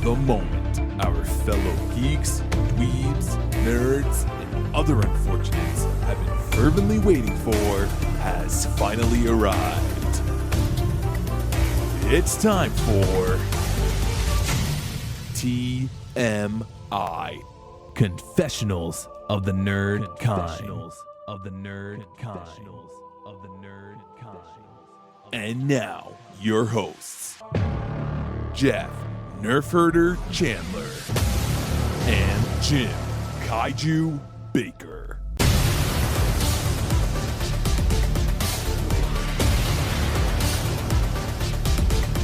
The moment our fellow geeks, dweebs, nerds, and other unfortunates have been fervently waiting for has finally arrived. It's time for TMI, Confessionals of the Nerd Kind. And now, your hosts, Jeff Nerf Herder Chandler and Jim Kaiju Baker.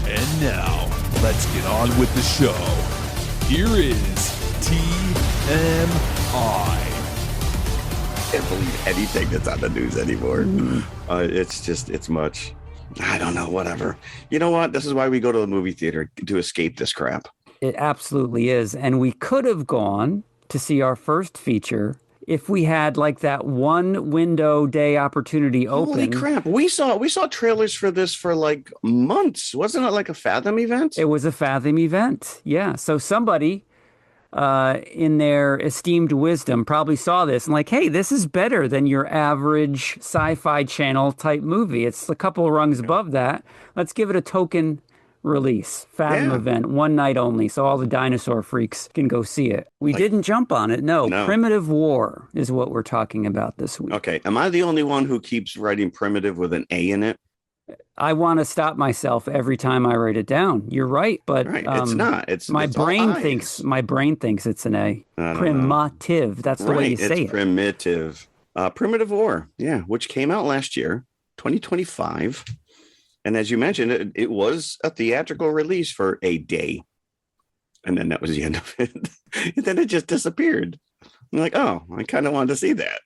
And now, let's get on with the show. Here is TMI. I can't believe anything that's on the news anymore. It's much. I don't know, whatever. You know what? This is why we go to the movie theater, to escape this crap. It absolutely is. And we could have gone to see our first feature if we had like that one window day opportunity open. Holy crap. We saw trailers for this for like months. Wasn't it like a Fathom event? It was a Fathom event. Yeah. So somebody in their esteemed wisdom probably saw this and like, hey, this is better than your average sci-fi channel type movie. It's a couple of rungs above that. Let's give it a token release. Fathom event, one night only, so all the dinosaur freaks can go see it. We didn't jump on it. No. Primitive War is what we're talking about this week. Okay. Am I the only one who keeps writing primitive with an A in it? I want to stop myself every time I write it down. You're right, but it's not. It's my brain thinks it's an A. Primitive. That's the way you say it. Primitive. Primitive War. Yeah, which came out last year, 2025. And as you mentioned, it was a theatrical release for a day. And then that was the end of it. And then it just disappeared. I'm like, oh, I kind of wanted to see that.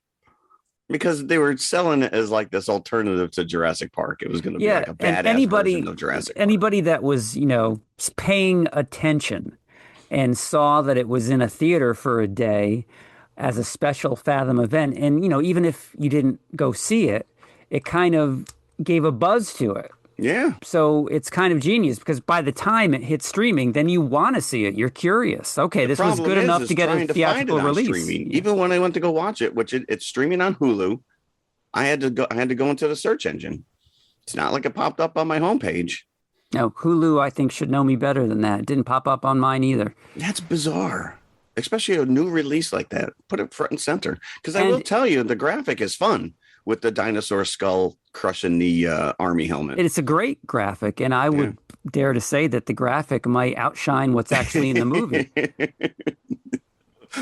Because they were selling it as like this alternative to Jurassic Park. It was going to be like a badass version of Jurassic Park. Anybody that was, paying attention and saw that it was in a theater for a day as a special Fathom event. And, even if you didn't go see it, it kind of gave a buzz to it. Yeah. So it's kind of genius because by the time it hits streaming, then you want to see it. You're curious. Okay, this was good enough to get a theatrical release. Yeah. Even when I went to go watch it, which it's streaming on Hulu, I had to go into the search engine. It's not like it popped up on my homepage. No, Hulu, I think, should know me better than that. It didn't pop up on mine either. That's bizarre. Especially a new release like that. Put it front and center. Because I will tell you, the graphic is fun with the dinosaur skull crushing the army helmet. It's a great graphic, and I would dare to say that the graphic might outshine what's actually in the movie.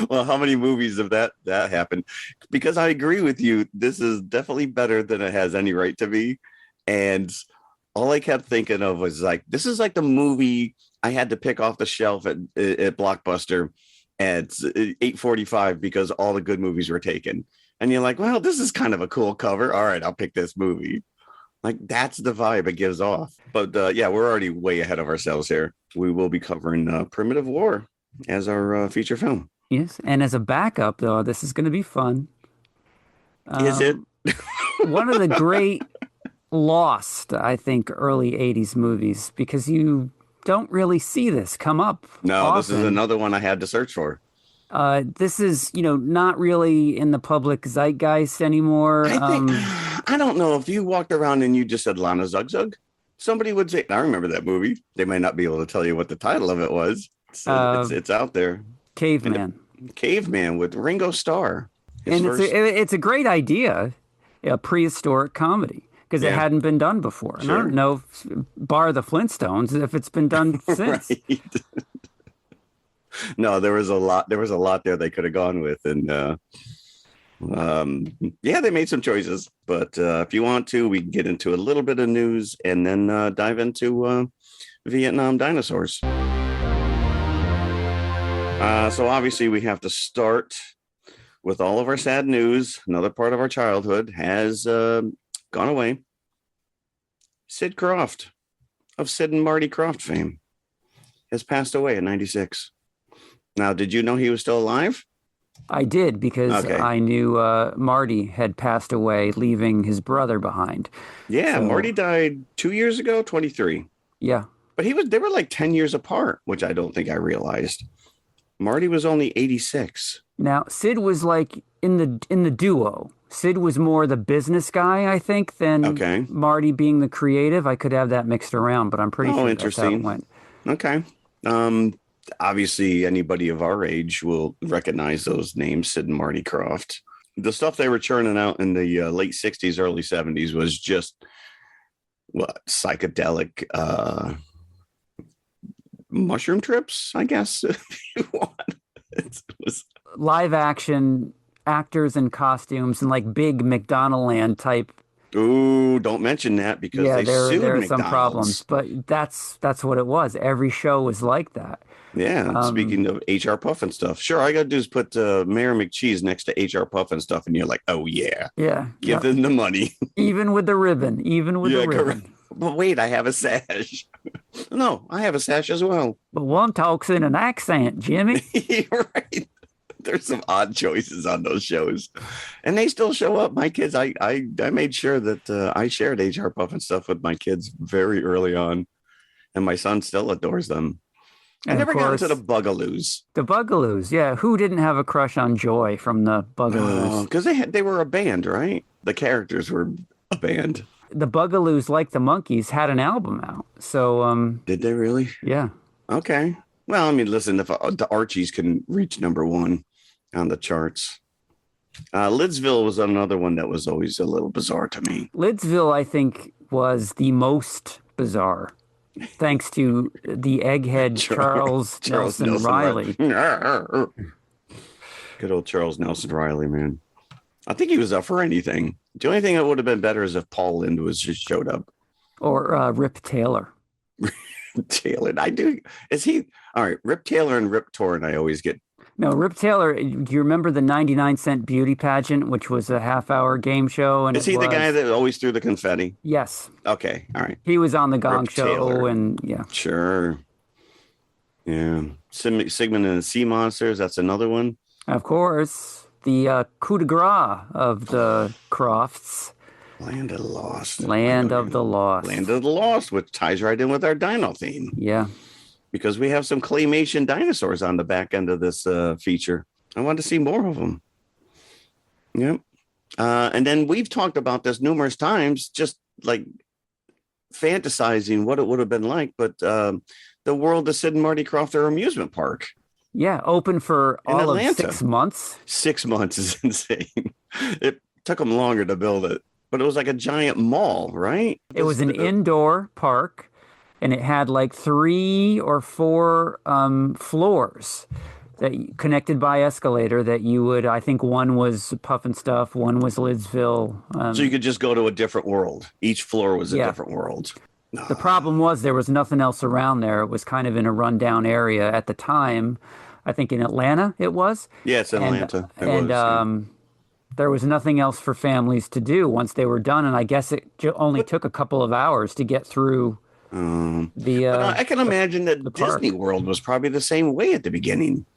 Well, how many movies have that happened? Because I agree with you. This is definitely better than it has any right to be. And all I kept thinking of was like, this is like the movie I had to pick off the shelf at Blockbuster at 8:45 because all the good movies were taken. And you're like, well, this is kind of a cool cover. All right, I'll pick this movie. Like, that's the vibe it gives off. But we're already way ahead of ourselves here. We will be covering Primitive War as our feature film. Yes, and as a backup, though, this is going to be fun. Is it? One of the great lost, I think, early 80s movies, because you don't really see this come up often. This is another one I had to search for. This is, not really in the public zeitgeist anymore. I don't know if you walked around and you just said Lana Zug Zug, somebody would say, I remember that movie. They might not be able to tell you what the title of it was. So it's out there. Caveman. Caveman with Ringo Starr. It's a great idea, a prehistoric comedy, because it hadn't been done before. And I don't know, bar the Flintstones, if it's been done since. Right. No, there was a lot there they could have gone with. And they made some choices. But if you want to, we can get into a little bit of news and then dive into Vietnam dinosaurs. So obviously we have to start with all of our sad news. Another part of our childhood has gone away. Sid Croft of Sid and Marty Krofft fame has passed away at 96. Now, did you know he was still alive? I did, because I knew Marty had passed away, leaving his brother behind. Yeah, so, Marty died 2 years ago, 23. Yeah. But they were like 10 years apart, which I don't think I realized. Marty was only 86. Now, Sid was like in the duo. Sid was more the business guy, I think, than Okay. Marty being the creative. I could have that mixed around, but I'm pretty Oh, sure that's how it interesting. went. Okay. Obviously, anybody of our age will recognize those names, Sid and Marty Croft. The stuff they were churning out in the late 60s, early 70s was just what psychedelic mushroom trips, I guess, if you want. It was Live action actors in costumes and like big McDonald Land type. ooh, don't mention that because Yeah, they sued there are some problems, McDonald's. but that's what it was. Every show was like that. Yeah, speaking of HR Puff and stuff, sure, all I got to do is put Mayor McCheese next to HR Puff and stuff, and you're like, oh, yeah, Yeah, give yep. them the money. Even with the ribbon, even with the Yeah, ribbon. correct. But wait, I have a sash. No, I have a sash as well. But one talks in an accent, Jimmy. You're right. There's some odd choices on those shows, and they still show up. My kids, I made sure that I shared HR Puff and stuff with my kids very early on, and my son still adores them. I And of never got course, into the Bugaloos. the Bugaloos. Yeah, who didn't have a crush on Joy from the Bugaloos? Because they were a band, right? The characters were a band. The Bugaloos, like the Monkees, had an album out. So, Did they really? yeah. Okay. Well, I mean, listen, if the Archies can reach number one on the charts. Lidsville was another one that was always a little bizarre to me. Lidsville, I think, was the most bizarre, thanks to the egghead Charles Nelson Riley. Good old Charles Nelson Riley, man. I think he was up for anything. The only thing that would have been better is if Paul Lynde was just showed up. Or Rip Taylor. Taylor, I do. Is he all right? Rip Taylor and Rip Torn, I always get. No, Rip Taylor, do you remember the 99-cent beauty pageant, which was a half-hour game show? And Is he the guy that always threw the confetti? Yes. Okay, all right. He was on the Gong Rip Show, Taylor. and yeah. Sure. Yeah. Sigmund and the Sea Monsters, that's another one. Of course, the coup de grace of the Crofts. Land of the Lost. Land of the Lost. Land of the Lost, which ties right in with our dino theme. Yeah. Because we have some claymation dinosaurs on the back end of this feature. I want to see more of them. Yep. And then we've talked about this numerous times, just like fantasizing what it would have been like. But the world of Sid and Marty Croft, their amusement park. Yeah, open for In all Atlanta. of 6 months. 6 months is insane. It took them longer to build it, but it was like a giant mall, right? It was an indoor park, and it had like 3 or 4 floors that connected by escalator that you would, I think one was Puff and Stuff, one was Lidsville. So you could just go to a different world. Each floor was a Yeah. different world. The problem was there was nothing else around there. It was kind of in a rundown area at the time. I think in Atlanta it was. Yeah, it's in Atlanta. It And was, yeah. there was nothing else for families to do once they were done. And I guess it only took a couple of hours to get through the. But I can imagine that the park. Disney World was probably the same way at the beginning.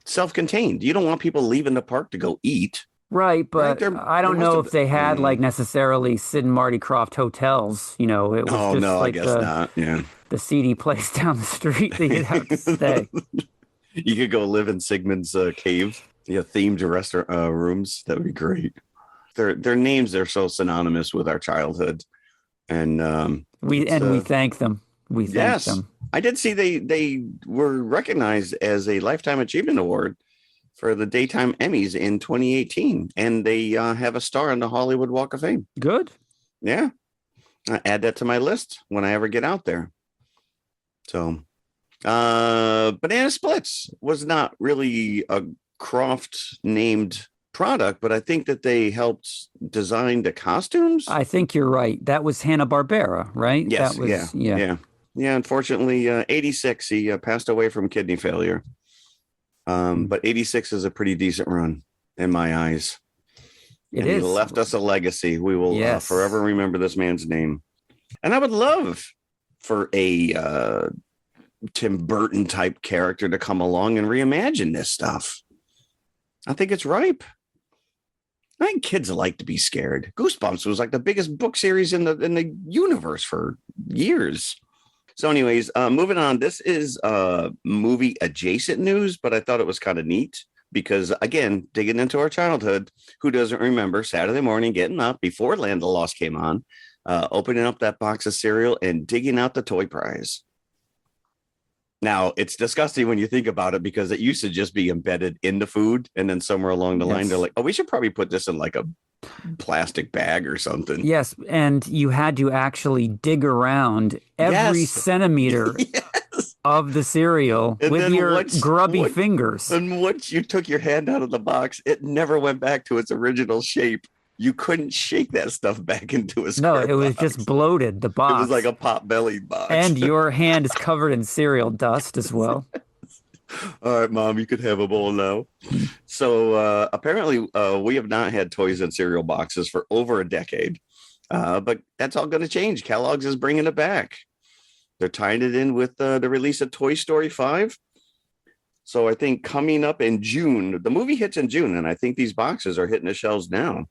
Self-contained. You don't want people leaving the park to go eat. Right, but There- I don't there must know have if they had been- like necessarily Sid and Marty Croft hotels. You know, it was Oh, just no, like I guess not. Yeah. the seedy place down the street that you'd have to stay. You could go live in Sigmund's cave. Yeah, themed restaurant rooms. That would be great. Their names are so synonymous with our childhood. And We it's, thank them. We thank yes, them. I did see they were recognized as a Lifetime Achievement Award for the Daytime Emmys in 2018. And they have a star on the Hollywood Walk of Fame. Good. Yeah. I add that to my list when I ever get out there. So, Banana Splits was not really a Croft named product, but I think that they helped design the costumes. I think you're right. That was Hanna-Barbera, right? Yes. That was, Yeah. Unfortunately, 86, he passed away from kidney failure. But 86 is a pretty decent run in my eyes. It And is. He left us a legacy. We will Yes. forever remember this man's name. And I would love for a Tim Burton type character to come along and reimagine this stuff. I think it's ripe. I think kids like to be scared. Goosebumps was like the biggest book series in the universe for years. So, anyways, moving on. This is movie adjacent news, but I thought it was kind of neat because, again, digging into our childhood, who doesn't remember Saturday morning getting up before Land of the Lost came on, opening up that box of cereal and digging out the toy prize? Now, it's disgusting when you think about it because it used to just be embedded in the food. And then somewhere along the line, they're like, oh, we should probably put this in like a plastic bag or something. Yes. And you had to actually dig around every centimeter of the cereal and with your grubby fingers. And once you took your hand out of the box, it never went back to its original shape. You couldn't shake that stuff back into a square No, it was just bloated, the box. It was like a pot-bellied box. And your hand is covered in cereal dust as well. All right, Mom, you could have a bowl now. So apparently we have not had toys in cereal boxes for over a decade. But that's all going to change. Kellogg's is bringing it back. They're tying it in with the release of Toy Story 5. So I think coming up in June, the movie hits in June, and I think these boxes are hitting the shelves now.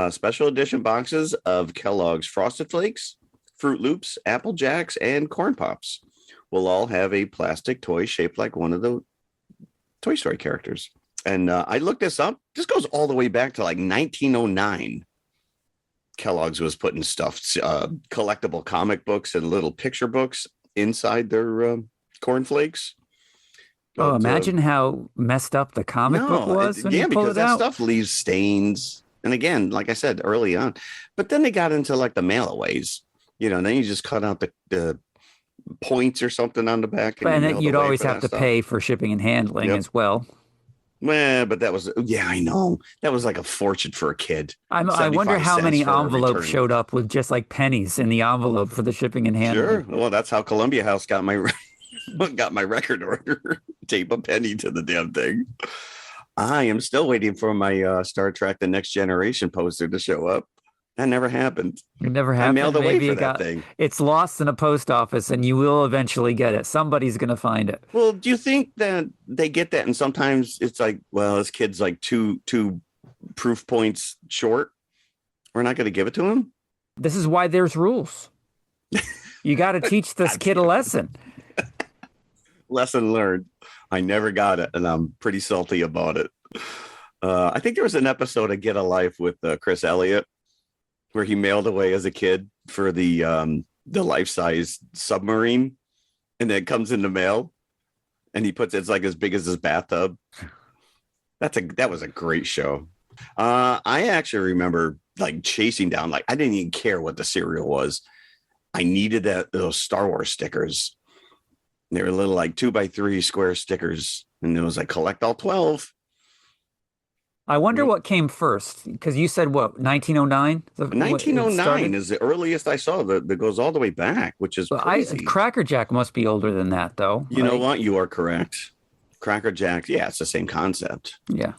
Special edition boxes of Kellogg's Frosted Flakes, Fruit Loops, Apple Jacks, and Corn Pops will all have a plastic toy shaped like one of the Toy Story characters. And I looked this up. This goes all the way back to like 1909. Kellogg's was putting stuff, collectible comic books and little picture books inside their cornflakes. But, imagine how messed up the comic book was. Because that stuff leaves stains. And again, like I said early on, but then they got into like the mailaways, and then you just cut out the points or something on the back. And then you'd always have to pay for shipping and handling as well. Well, but that was, I know. That was like a fortune for a kid. I wonder how many envelopes showed up with just like pennies in the envelope for the shipping and handling. Sure. Well, that's how Columbia House got my record order. Tape a penny to the damn thing. I am still waiting for my Star Trek The Next Generation poster to show up. That never happened. It never happened. I mailed away for that thing. It's lost in a post office, and you will eventually get it. Somebody's going to find it. Well, do you think that they get that? And sometimes it's like, well, this kid's like two proof points short. We're not going to give it to him. This is why there's rules. You got to teach this kid a lesson. Lesson learned. I never got it, and I'm pretty salty about it. I think there was an episode of Get a Life with Chris Elliott where he mailed away as a kid for the life-size submarine, and then it comes in the mail, and he puts it's like as big as his bathtub. That was a great show. I actually remember like chasing down, like I didn't even care what the cereal was. I needed those Star Wars stickers. They were little like 2x3 square stickers, and it was like collect all 12. I wonder what came first, because you said what, 1909? 1909 is the earliest I saw that goes all the way back, which is crazy. Cracker Jack must be older than that, though. You know what? You are correct. Cracker Jack, yeah, it's the same concept. Yeah.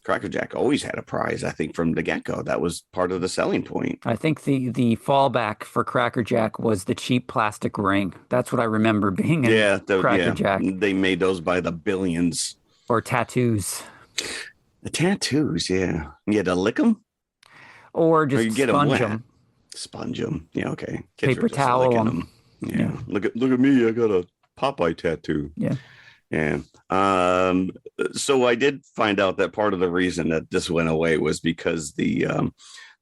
Cracker Jack always had a prize, I think, from the get-go. That was part of the selling point. I think the fallback for Cracker Jack was the cheap plastic ring. That's what I remember being in Cracker Jack. They made those by the billions. Or tattoos. The tattoos, yeah. You had to lick them? Or just sponge them. Sponge them. Yeah, okay. Kids paper towel on them. Yeah. Look at me. I got a Popeye tattoo. Yeah. Yeah. So I did find out that part of the reason that this went away was because the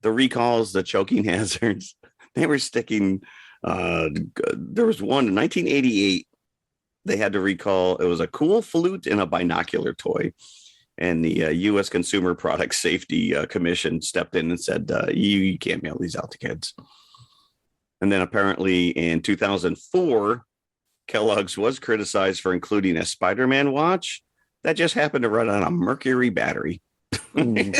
recalls, the choking hazards, they were sticking. There was one in 1988. They had to recall. It was a cool flute and a binocular toy. And the U.S. Consumer Product Safety Commission stepped in and said, you can't mail these out to kids. And then apparently in 2004, Kellogg's was criticized for including a Spider-Man watch that just happened to run on a mercury battery. Like,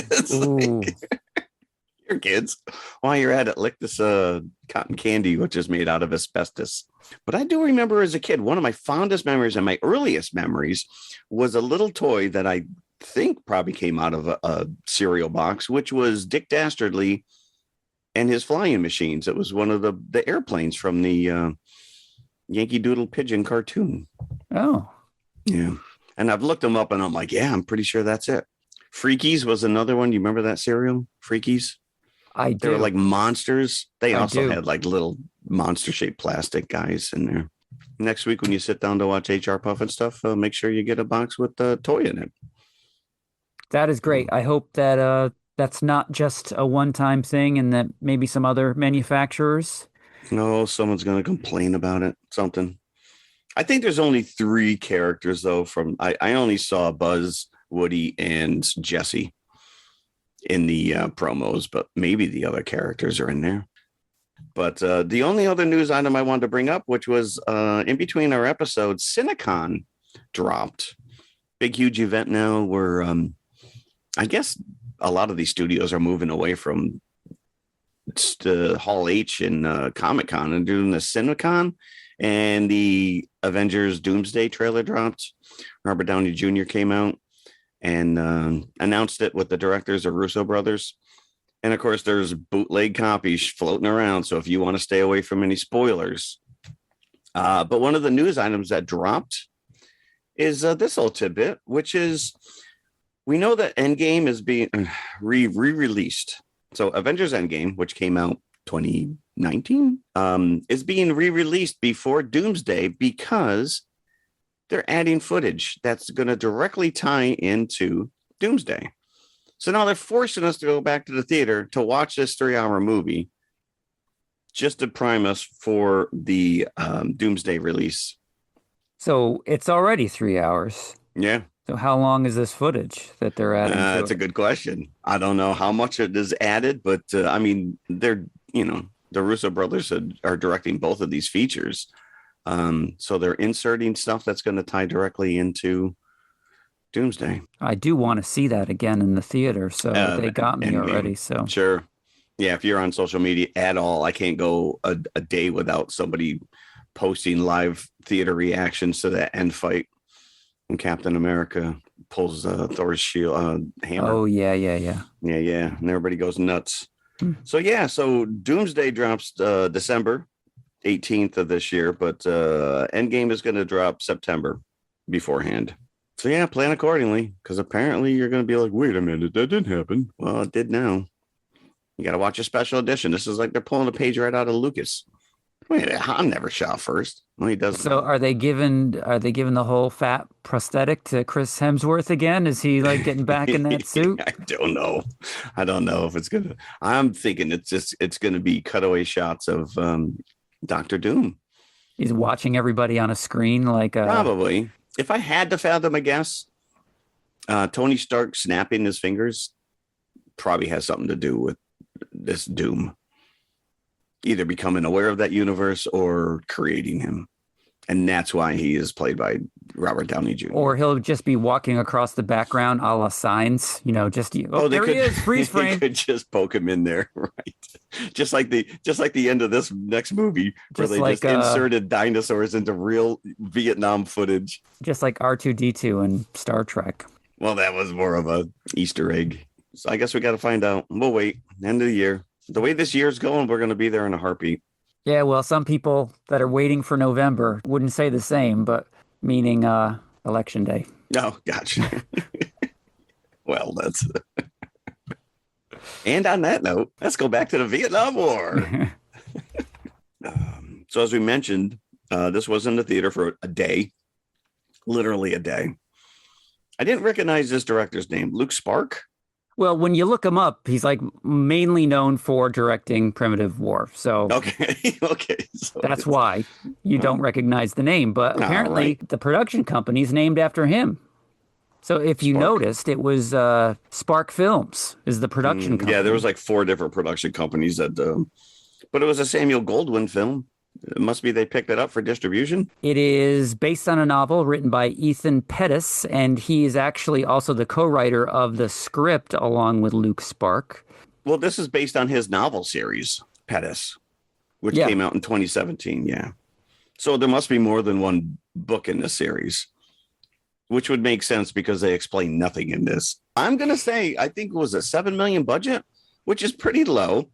here, kids, while you're at it, lick this cotton candy, which is made out of asbestos. But I do remember as a kid, one of my fondest memories and my earliest memories was a little toy that I think probably came out of a cereal box, which was Dick Dastardly and his flying machines. It was one of the airplanes from the Yankee Doodle Pigeon cartoon. Oh. Yeah. And I've looked them up and I'm like, yeah, I'm pretty sure that's it. Freakies was another one. You remember that cereal? Freakies? I do. They were like monsters. They also had like little monster-shaped plastic guys in there. Next week when you sit down to watch HR Puff and stuff, make sure you get a box with the toy in it. That is great. I hope that that's not just a one-time thing and that maybe some other manufacturers. No, someone's going to complain about it. Something. I think there's only 3 characters, though. I only saw Buzz, Woody, and Jesse in the promos, but maybe the other characters are in there. But the only other news item I wanted to bring up, which was in between our episodes, Cinecon dropped. Big, huge event now where I guess a lot of these studios are moving away from Hall H and Comic-Con and doing the Cinecon. And the Avengers Doomsday trailer dropped. Robert Downey Jr. came out and announced it with the directors of Russo brothers. And of course, there's bootleg copies floating around. So if you want to stay away from any spoilers. But one of the news items that dropped is this little tidbit, which is we know that Endgame is being re-released. So Avengers Endgame, which came out 2019, is being re-released before Doomsday because they're adding footage that's going to directly tie into Doomsday. So now they're forcing us to go back to the theater to watch this 3-hour movie just to prime us for the Doomsday release. So it's already 3 hours. Yeah. So how long is this footage that they're adding? That's a good question. I don't know how much it is added, but I mean, the Russo brothers are directing both of these features. So they're inserting stuff that's going to tie directly into Doomsday. I do want to see that again in the theater. So they got me already. So sure. Yeah. If you're on social media at all, I can't go a day without somebody posting live theater reactions to that end fight. And Captain America pulls Thor's shield hammer. Oh, yeah. Yeah. And everybody goes nuts. So Doomsday drops December 18th of this year, but Endgame is going to drop September beforehand. So yeah, plan accordingly, because apparently you're going to be like, wait a minute, that didn't happen. Well, it did now. You got to watch a special edition. This is like they're pulling a page right out of Lucas. Wait, Han never shot first. Well, he does. So are they giving the whole fat prosthetic to Chris Hemsworth again? Is he like getting back in that suit? I don't know. I don't know if it's gonna. I'm thinking it's gonna be cutaway shots of Doctor Doom. He's watching everybody on a screen like probably. If I had to fathom a guess, Tony Stark snapping his fingers probably has something to do with this Doom. Either becoming aware of that universe or creating him. And that's why he is played by Robert Downey Jr. Or he'll just be walking across the background a la Signs, there he is, freeze frame. They could just poke him in there, right? Just like the end of this next movie where they just inserted dinosaurs into real Vietnam footage. Just like R2-D2 in Star Trek. Well, that was more of a Easter egg. So I guess we got to find out. We'll wait. End of the year. The way this year's going, we're going to be there in a heartbeat. Yeah, well, some people that are waiting for November wouldn't say the same, but meaning Election Day. Oh, gotcha. Well, that's... And on that note, let's go back to the Vietnam War. So as we mentioned, this was in the theater for a day, literally a day. I didn't recognize this director's name, Luke Spark. Well, when you look him up, he's like mainly known for directing Primitive War. So okay. So that's why you don't recognize the name. But apparently the production company is named after him. So if you noticed, it was Spark Films is the production company. Yeah, there was like 4 different production companies that, but it was a Samuel Goldwyn film. It must be they picked it up for distribution. It is based on a novel written by Ethan Pettis, and he is actually also the co-writer of the script along with Luke Spark. Well, this is based on his novel series, Pettis, which came out in 2017. Yeah. So there must be more than one book in this series, which would make sense because they explain nothing in this. I'm going to say, I think it was a $7 million budget, which is pretty low.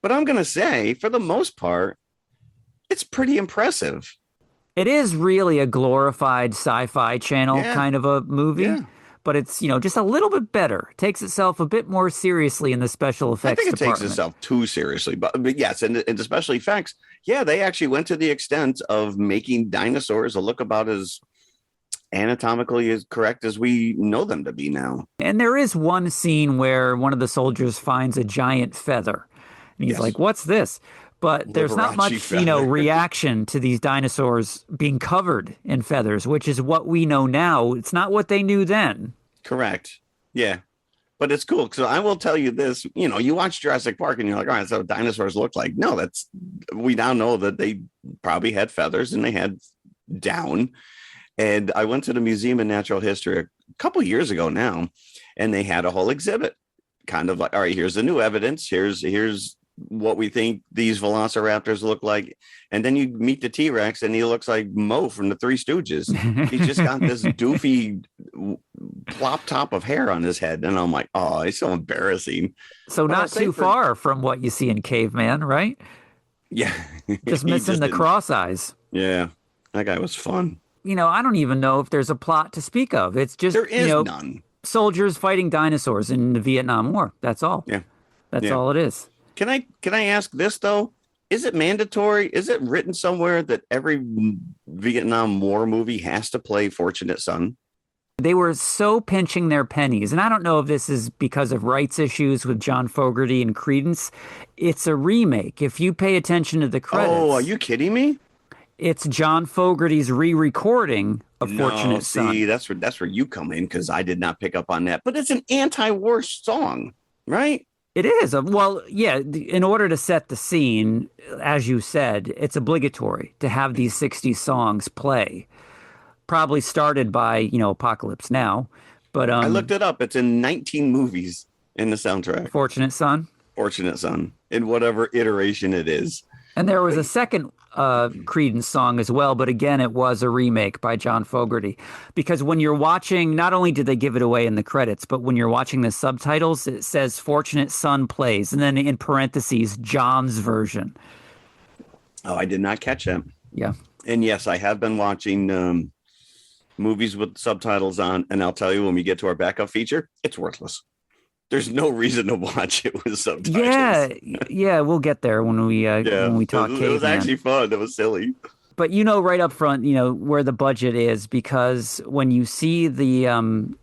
But I'm going to say, for the most part, it's pretty impressive. It is really a glorified sci-fi channel kind of a movie, but it's, just a little bit better. It takes itself a bit more seriously in the special effects I think it department. takes itself too seriously, but yes, and the special effects, yeah, they actually went to the extent of making dinosaurs look about as anatomically as correct as we know them to be now. And there is one scene where one of the soldiers finds a giant feather. And he's like, what's this? But there's not much, feather. reaction to these dinosaurs being covered in feathers, which is what we know now. It's not what they knew then. Correct. Yeah. But it's cool. So I will tell you this, you watch Jurassic Park and you're like, all right, so dinosaurs look like. No, we now know that they probably had feathers and they had down. And I went to the Museum of Natural History a couple years ago now, and they had a whole exhibit kind of like, all right, here's the new evidence. Here's what we think these velociraptors look like. And then you meet the T-Rex and he looks like Mo from the Three Stooges. He's just got this doofy plop top of hair on his head. And I'm like, oh, it's so embarrassing. So not too far from what you see in Caveman, right? Yeah. Just missing the cross eyes. Yeah. That guy was fun. I don't even know if there's a plot to speak of. It's just, there is none. Soldiers fighting dinosaurs in the Vietnam War. That's all. Yeah. That's all it is. Can I ask this though? Is it mandatory? Is it written somewhere that every Vietnam War movie has to play Fortunate Son? They were so pinching their pennies. And I don't know if this is because of rights issues with John Fogerty and Credence. It's a remake. If you pay attention to the credits. Oh, are you kidding me? It's John Fogerty's re-recording of Fortunate Son. See, that's where you come in, because I did not pick up on that. But it's an anti-war song, right? It is. Well, yeah, in order to set the scene, as you said, it's obligatory to have these 60s songs play. Probably started by, Apocalypse Now. But I looked it up. It's in 19 movies in the soundtrack. Fortunate Son? Fortunate Son, in whatever iteration it is. And there was a second Creedence song as well, but again, it was a remake by John Fogerty. Because when you're watching, not only did they give it away in the credits, but when you're watching the subtitles, it says Fortunate Son plays, and then in parentheses, John's version. Oh, I did not catch that. Yeah. And yes, I have been watching movies with subtitles on, and I'll tell you, when we get to our backup feature, it's worthless. There's no reason to watch it with subtitles. Yeah, we'll get there when we talk. It was actually fun. It was silly. But right up front, where the budget is, because when you see the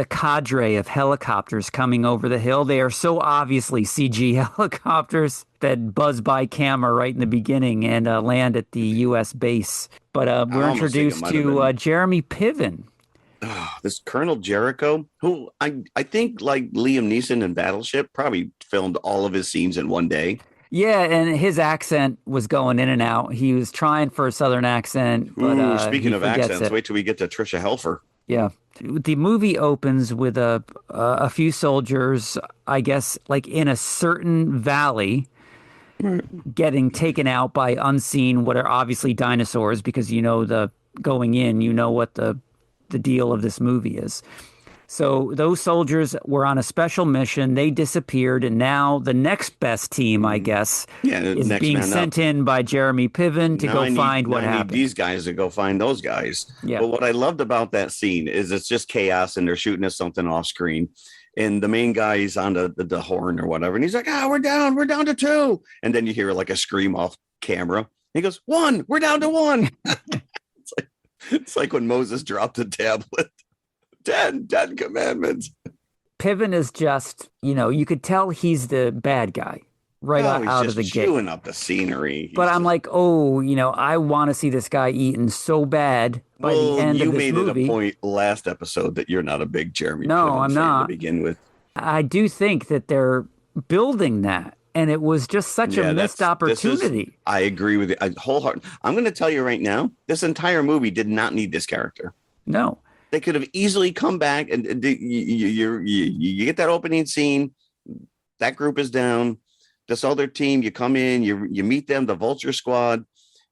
cadre of helicopters coming over the hill, they are so obviously CG helicopters that buzz by camera right in the beginning and land at the U.S. base. But we're introduced to Jeremy Piven. This Colonel Jericho, who I think, like Liam Neeson in Battleship, probably filmed all of his scenes in one day. Yeah, and his accent was going in and out. He was trying for a Southern accent. But, speaking of accents, wait till we get to Trisha Helfer. Yeah. The movie opens with a few soldiers, I guess, like in a certain valley, getting taken out by unseen, what are obviously dinosaurs, because going in, what the deal of this movie is. So those soldiers were on a special mission. They disappeared, and now the next best team, I guess, is being sent in by Jeremy Piven to go find what happened. I need these guys to go find those guys. Yeah. But what I loved about that scene is it's just chaos, and they're shooting at something off screen. And the main guy is on the horn or whatever, and he's like, we're down to 2. And then you hear like a scream off camera. He goes, 1, we're down to 1. It's like when Moses dropped the tablet. 10 commandments. Piven is just, you could tell he's the bad guy out of the gate. Chewing up the scenery. But I'm like, I want to see this guy eaten so bad by the end of this movie. You made it a point last episode that you're not a big Jeremy Piven I'm fan not. To begin with. I do think that they're building that. And it was just such a missed opportunity. I agree with you. Wholeheartedly. I'm going to tell you right now, this entire movie did not need this character. No. They could have easily come back, and you get that opening scene. That group is down. This other team, you come in, you meet them, the Vulture Squad,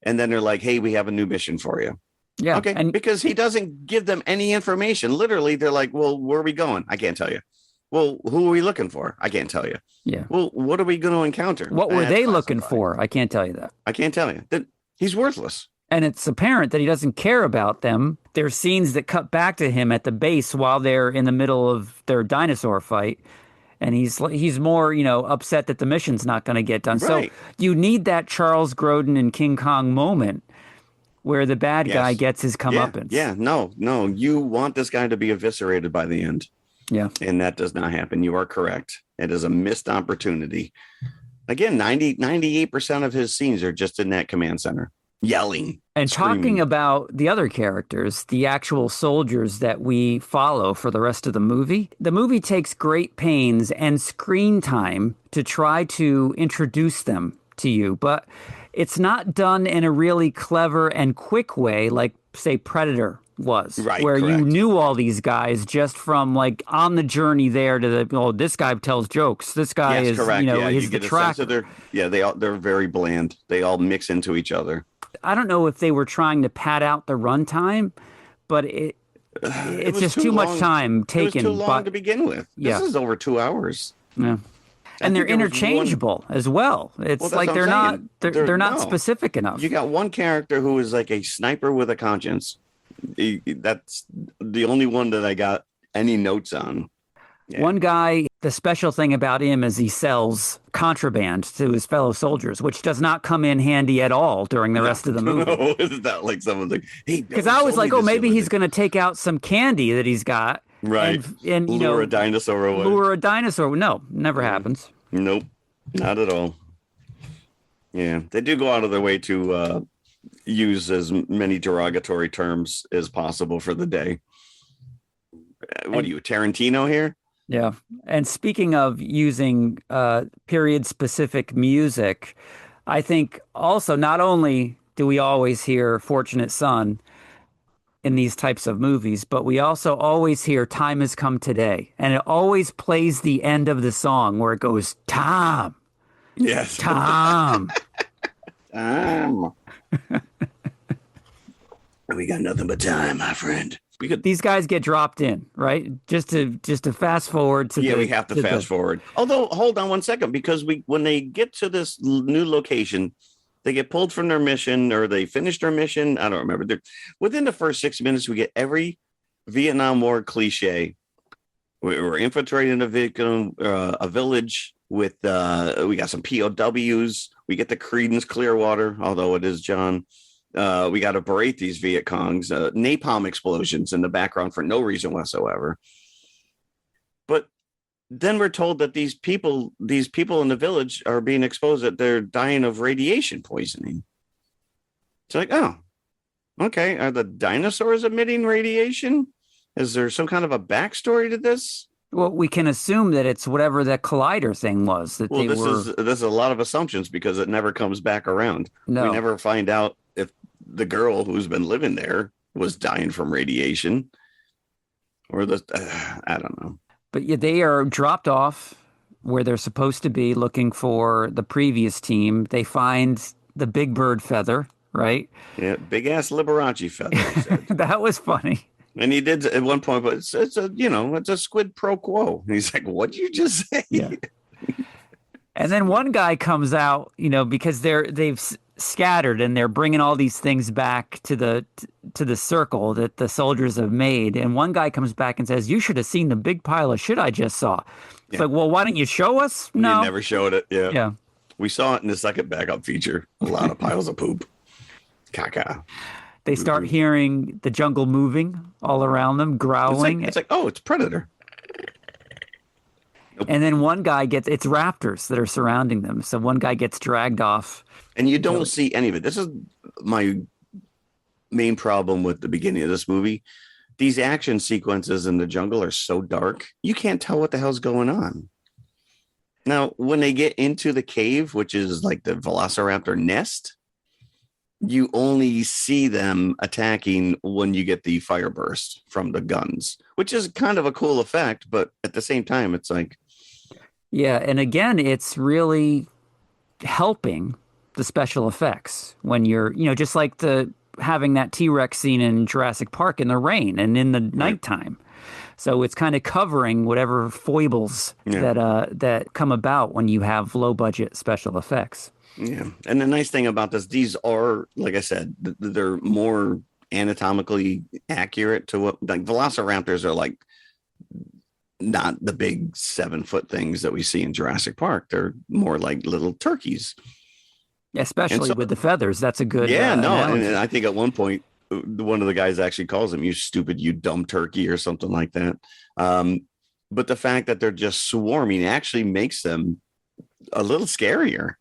and then they're like, hey, we have a new mission for you. Yeah. Okay. Because he doesn't give them any information. Literally, they're like, well, where are we going? I can't tell you. Well, who are we looking for? I can't tell you. Yeah. Well, what are we going to encounter? What were they looking for? I can't tell you that. I can't tell you. He's worthless. And it's apparent that he doesn't care about them. There's scenes that cut back to him at the base while they're in the middle of their dinosaur fight. And he's more, upset that the mission's not going to get done. So Right. you need that Charles Grodin and King Kong moment where the bad guy Yes. gets his comeuppance. Yeah. No. You want this guy to be eviscerated by the end. Yeah. And that does not happen. You are correct. It is a missed opportunity. Again, 98% of his scenes are just in that command center, yelling. And screaming. talking about the other characters, the actual soldiers that we follow for the rest of the movie takes great pains and screen time to try to introduce them to you. But it's not done in a really clever and quick way like, say, Predator was, Right, where you correct. knew all these guys just from like on the journey there to this guy tells jokes. This guy Yes, is, correct. Yeah, you is the get a sense tracker. of they're very bland. They all mix into each other. I don't know if they were trying to pad out the runtime, but it's was just too too much long. time taken. It was too long to begin with. Yeah. This is over 2 hours. Yeah. And they're think there was interchangeable as well. It's Well, that's like what they're I'm not saying. they're not No. specific enough. You got one character who is like a sniper with a conscience. That's the only one that I got any notes on. Yeah. One guy, the special thing about him is he sells contraband to his fellow soldiers, which does not come in handy at all during the rest of the movie. No, it's not like someone's like, hey, Because I was like, oh, maybe he's going to take out some candy that he's got. Right. And lure a dinosaur away. lure a dinosaur. No, never happens. Nope, not at all. Yeah, they do go out of their way to use as many derogatory terms as possible for the day. What are you, Tarantino here? Yeah. And speaking of using period-specific music, I think also not only do we always hear Fortunate Son in these types of movies, but we also always hear Time Has Come Today. And it always plays the end of the song where it goes, Tom, Yes. Tom. We got nothing but time, my friend. We could. These guys get dropped in, right? Just to fast forward to Yeah, we have to fast forward. Although, hold on one second, because when they get to this new location, they get pulled from their mission, or they finish their mission. I don't remember. Within the first 6 minutes, we get every Vietnam War cliche. We're infiltrating a village with we got some POWs. We get the Creedence Clearwater, although it is John. We got to berate these Viet Congs, napalm explosions in the background for no reason whatsoever. But then we're told that these people in the village are being exposed, that they're dying of radiation poisoning. It's like, oh, okay. Are the dinosaurs emitting radiation? Is there some kind of a backstory to this? Well, we can assume that it's whatever that collider thing was that Well, they this were. is a lot of assumptions because it never comes back around. No. We never find out if the girl who's been living there was dying from radiation, or I don't know. But yeah, they are dropped off where they're supposed to be looking for the previous team. They find the big bird feather, right? Yeah, big ass Liberace feather. He said. That was funny. And he did at one point, but it's a squid pro quo. And he's like, "What'd you just say?" Yeah. And then one guy comes out, because they've scattered and they're bringing all these things back to the circle that the soldiers have made. And one guy comes back and says, "You should have seen the big pile of shit I just saw." It's like, well, why didn't you show us? No, He never showed it. Yeah. Yeah. We saw it in the second backup feature. A lot of piles of poop. Caca. They start hearing the jungle moving all around them, growling. It's like, oh, it's Predator. And then one guy it's raptors that are surrounding them. So one guy gets dragged off. And you don't see any of it. This is my main problem with the beginning of this movie. These action sequences in the jungle are so dark, you can't tell what the hell's going on. Now, when they get into the cave, which is like the Velociraptor nest, you only see them attacking when you get the fire burst from the guns, which is kind of a cool effect. But at the same time, it's like, Yeah. And again, it's really helping the special effects when you're, just like having that T-Rex scene in Jurassic Park in the rain and in the nighttime. So it's kind of covering whatever foibles that come about when you have low budget special effects. Yeah. And the nice thing about this, these are, like I said, they're more anatomically accurate to what, like, velociraptors are like not the big 7-foot things that we see in Jurassic Park. They're more like little turkeys. Especially with the feathers. That's a good Yeah, no. analogy. And I think at one point, one of the guys actually calls him, you stupid, you dumb turkey, or something like that. But the fact that they're just swarming actually makes them a little scarier.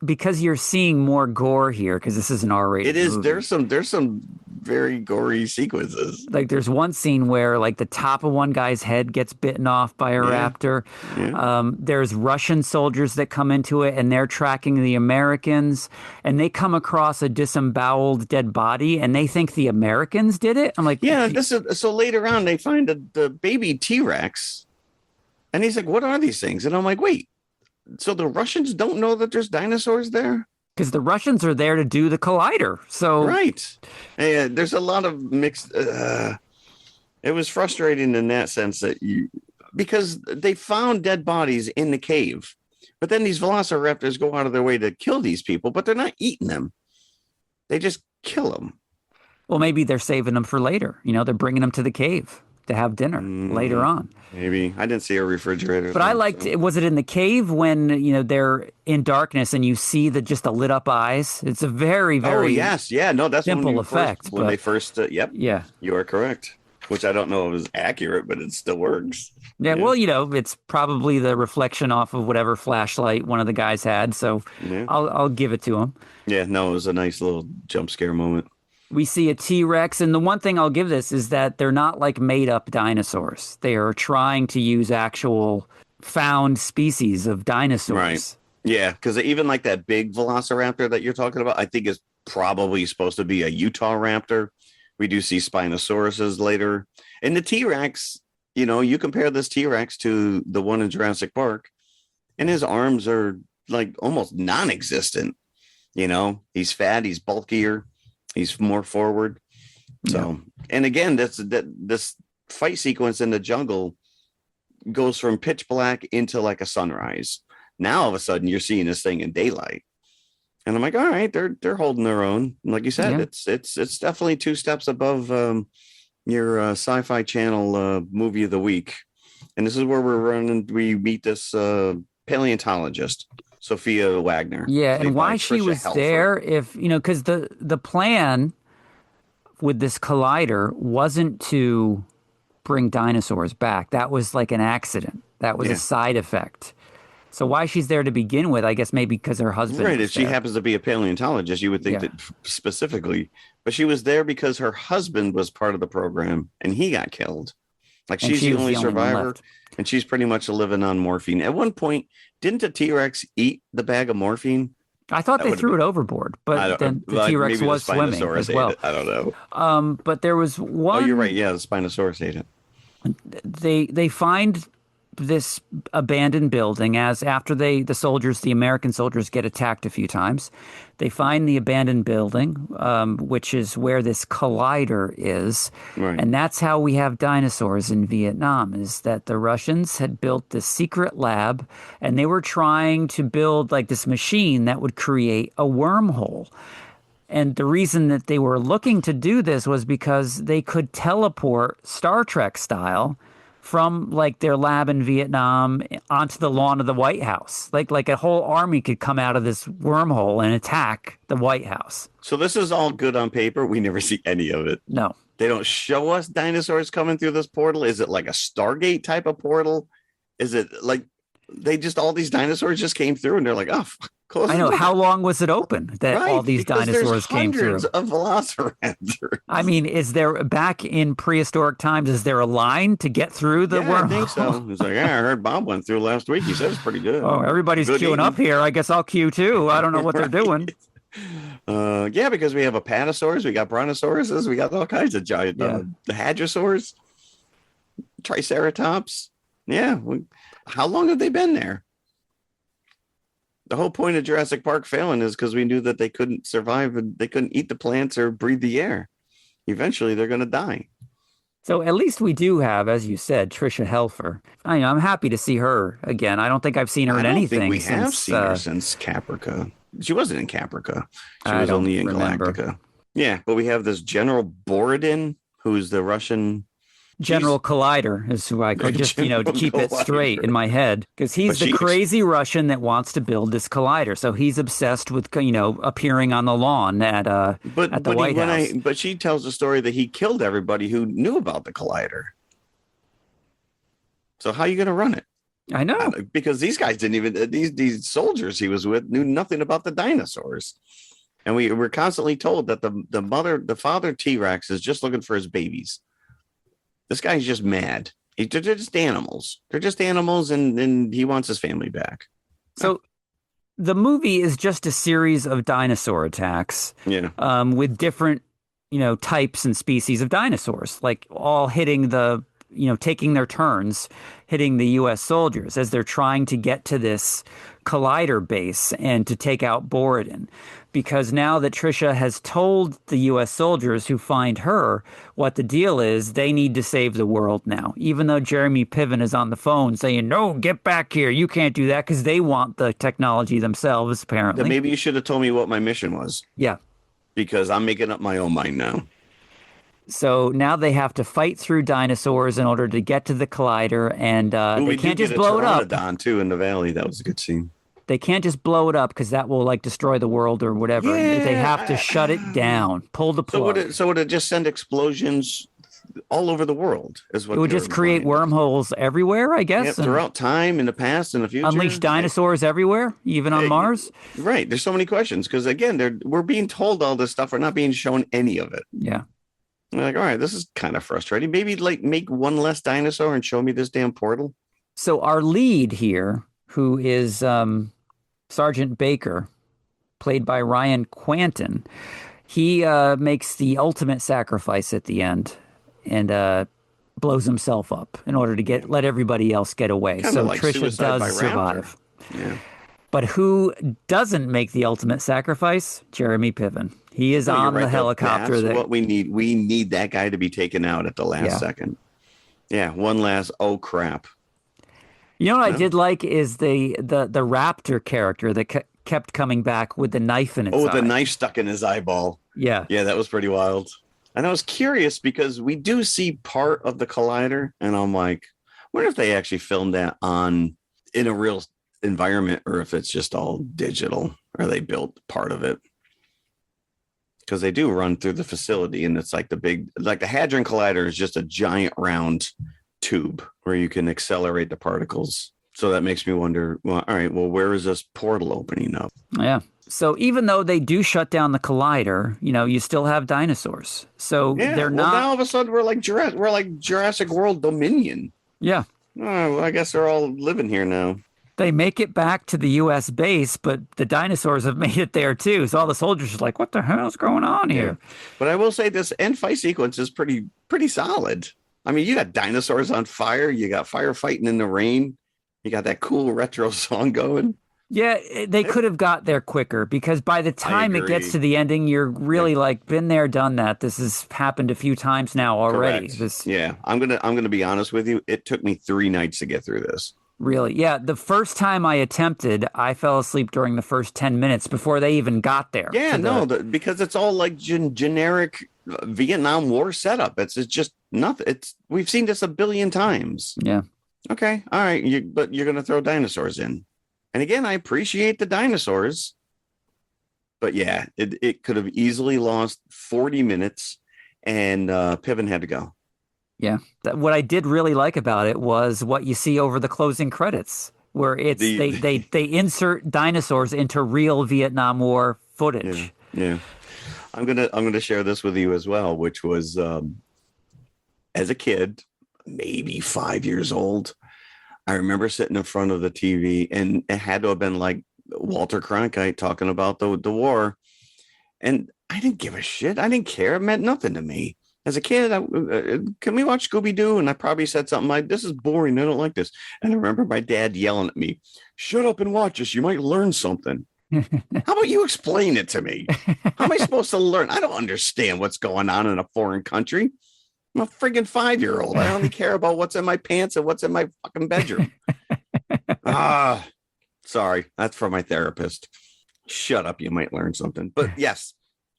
Because you're seeing more gore here, because this is an R-rated movie. There's some very gory sequences. Like there's one scene where like the top of one guy's head gets bitten off by a raptor. Yeah. There's Russian soldiers that come into it and they're tracking the Americans, and they come across a disemboweled dead body and they think the Americans did it. I'm like, yeah, so later on they find the baby T-Rex and he's like, what are these things? And I'm like, wait, so the Russians don't know that there's dinosaurs there? Because the Russians are there to do the collider. So right. And there's a lot of mixed. It was frustrating in that sense because they found dead bodies in the cave, but then these velociraptors go out of their way to kill these people, but they're not eating them. They just kill them. Well, maybe they're saving them for later. You know, they're bringing them to the cave to have dinner later on. Maybe. I didn't see a refrigerator. But I liked, was it in the cave when, you know, they're in darkness and you see just the lit up eyes? It's a very, very yes. Yeah, no, that's simple effect. When they first, yep. Yeah. You are correct. Which I don't know if it was accurate, but it still works. Yeah, well, you know, it's probably the reflection off of whatever flashlight one of the guys had. So I'll give it to him. Yeah, no, it was a nice little jump scare moment. We see a T-Rex, and the one thing I'll give this is that they're not like made-up dinosaurs. They are trying to use actual found species of dinosaurs. Right. Yeah, because even like that big velociraptor that you're talking about, I think is probably supposed to be a Utah raptor. We do see Spinosauruses later. And the T-Rex, you know, you compare this T-Rex to the one in Jurassic Park, and his arms are like almost non-existent. You know, he's fat, he's bulkier. He's more forward. So, and again, this fight sequence in the jungle goes from pitch black into like a sunrise. Now, all of a sudden, you're seeing this thing in daylight, and I'm like, all right, they're holding their own. Like you said, it's definitely 2 steps above your Sci-Fi Channel movie of the week. And this is where we're running. We meet this paleontologist, Sophia Wagner. Yeah, and why she was there, if, you know, because the plan with this collider wasn't to bring dinosaurs back. That was like an accident. That was a side effect. So why she's there to begin with, I guess maybe because her husband. Right, if she happens to be a paleontologist, you would think that specifically. But she was there because her husband was part of the program and he got killed. Like she's the only survivor, and she's pretty much living on morphine. At one point, didn't the T-Rex eat the bag of morphine? I thought they threw it overboard, but then the T-Rex was swimming as well. I don't know. But there was one. Oh, you're right. Yeah, the Spinosaurus ate it. They find this abandoned building after the American soldiers get attacked a few times. They find the abandoned building, which is where this collider is. Right. And that's how we have dinosaurs in Vietnam, is that the Russians had built this secret lab and they were trying to build like this machine that would create a wormhole. And the reason that they were looking to do this was because they could teleport Star Trek style from like their lab in Vietnam onto the lawn of the White House. Like a whole army could come out of this wormhole and attack the White House. So this is all good on paper. We never see any of it. No. They don't show us dinosaurs coming through this portal. Is it like a Stargate type of portal? Is it like all these dinosaurs just came through and they're like, oh, close. I know. How long was it open that all these dinosaurs came through? Hundreds of velociraptors. I mean, back in prehistoric times, is there a line to get through the wormhole? I think so. It's like, I heard Bob went through last week. He said it's pretty good. Oh, everybody's queuing up here. I guess I'll queue too. I don't know what they're doing. Yeah, because we have apatosaurs, we got brontosauruses, we got all kinds of giant, the hadrosaurs, triceratops. Yeah. How long have they been there? The whole point of Jurassic Park failing is because we knew that they couldn't survive and they couldn't eat the plants or breathe the air. Eventually, they're going to die. So at least we do have, as you said, Tricia Helfer. I'm happy to see her again. I don't think I've seen her in anything. We have seen her since Caprica. She wasn't in Caprica. She I was don't only in remember. Galactica. Yeah, but we have this General Borodin, who's the Russian. General Collider is who I call, just, General to keep it straight Collider. in my head, because But he's the she, crazy Russian that wants to build this collider. So he's obsessed with, appearing on the lawn at the White House. but she tells the story that he killed everybody who knew about the collider. So how are you going to run it? I know. Because these guys didn't even these soldiers he was with knew nothing about the dinosaurs. And we were constantly told that the father T-Rex is just looking for his babies. This guy's just mad. They're just animals. They're just animals, and he wants his family back. So the movie is just a series of dinosaur attacks. Yeah. With different, types and species of dinosaurs, like all hitting taking their turns, hitting the U.S. soldiers as they're trying to get to this collider base and to take out Borodin. Because now that Trisha has told the U.S. soldiers who find her what the deal is, they need to save the world now. Even though Jeremy Piven is on the phone saying, no, get back here. You can't do that, because they want the technology themselves, apparently. Then maybe you should have told me what my mission was. Yeah. Because I'm making up my own mind now. So now they have to fight through dinosaurs in order to get to the collider, and they can't just blow it up. Pteranodon too in the valley. That was a good scene. They can't just blow it up, because that will destroy the world or whatever. Yeah, they have to shut it down, pull the plug. So would it just send explosions all over the world? Is what it would just create wormholes everywhere, I guess. Yep, throughout time, in the past, in the future. Unleash dinosaurs everywhere, even on Mars. Right. There's so many questions because, again, we're being told all this stuff. We're not being shown any of it. Yeah. I'm like, all right, this is kind of frustrating. Maybe make one less dinosaur and show me this damn portal. So our lead here, who is Sergeant Baker, played by Ryan Quanten, he makes the ultimate sacrifice at the end and blows himself up in order to let everybody else get away. Kinda so like Trisha does survive. Yeah. But who doesn't make the ultimate sacrifice? Jeremy Piven. He is on the helicopter. That's what we need. We need that guy to be taken out at the last second. Yeah, one last, oh, crap. You know what I did like is the raptor character that kept coming back with the knife in its eye. Oh, the knife stuck in his eyeball. Yeah. Yeah, that was pretty wild. And I was curious because we do see part of the collider, and I'm like, I wonder if they actually filmed that in a real environment or if it's just all digital or they built part of it. Because they do run through the facility, and it's like the Hadron Collider is just a giant round tube where you can accelerate the particles. So that makes me wonder, well, all right, well, where is this portal opening up? Yeah. So even though they do shut down the collider, you still have dinosaurs. So they're not. Now all of a sudden we're like Jurassic World Dominion. Yeah. Oh, well, I guess they're all living here now. They make it back to the U.S. base, but the dinosaurs have made it there too. So all the soldiers are like, "What the hell's going on here?" Yeah. But I will say this end fight sequence is pretty solid. I mean, you got dinosaurs on fire, you got firefighting in the rain, you got that cool retro song going. Yeah, they could have got there quicker, because by the time it gets to the ending, you're really been there, done that. This has happened a few times now already. Yeah, I'm gonna be honest with you. It took me 3 nights to get through this. Really? Yeah. The first time I attempted, I fell asleep during the first 10 minutes before they even got there. Yeah, because it's all like generic Vietnam War setup. It's just nothing. We've seen this a billion times. Yeah. Okay. All right. But you're going to throw dinosaurs in. And again, I appreciate the dinosaurs. But yeah, it could have easily lost 40 minutes and Piven had to go. Yeah. What I did really like about it was what you see over the closing credits, where it's they insert dinosaurs into real Vietnam War footage. Yeah. I'm gonna share this with you as well, which was as a kid, maybe 5 years old. I remember sitting in front of the TV, and it had to have been like Walter Cronkite talking about the war, and I didn't give a shit. I didn't care. It meant nothing to me. As a kid, can we watch Scooby-Doo? And I probably said something like, this is boring. I don't like this. And I remember my dad yelling at me, shut up and watch this. You might learn something. How about you explain it to me? How am I supposed to learn? I don't understand what's going on in a foreign country. I'm a friggin' 5-year-old. I only care about what's in my pants and what's in my fucking bedroom. Sorry. That's for my therapist. Shut up, you might learn something. But yes,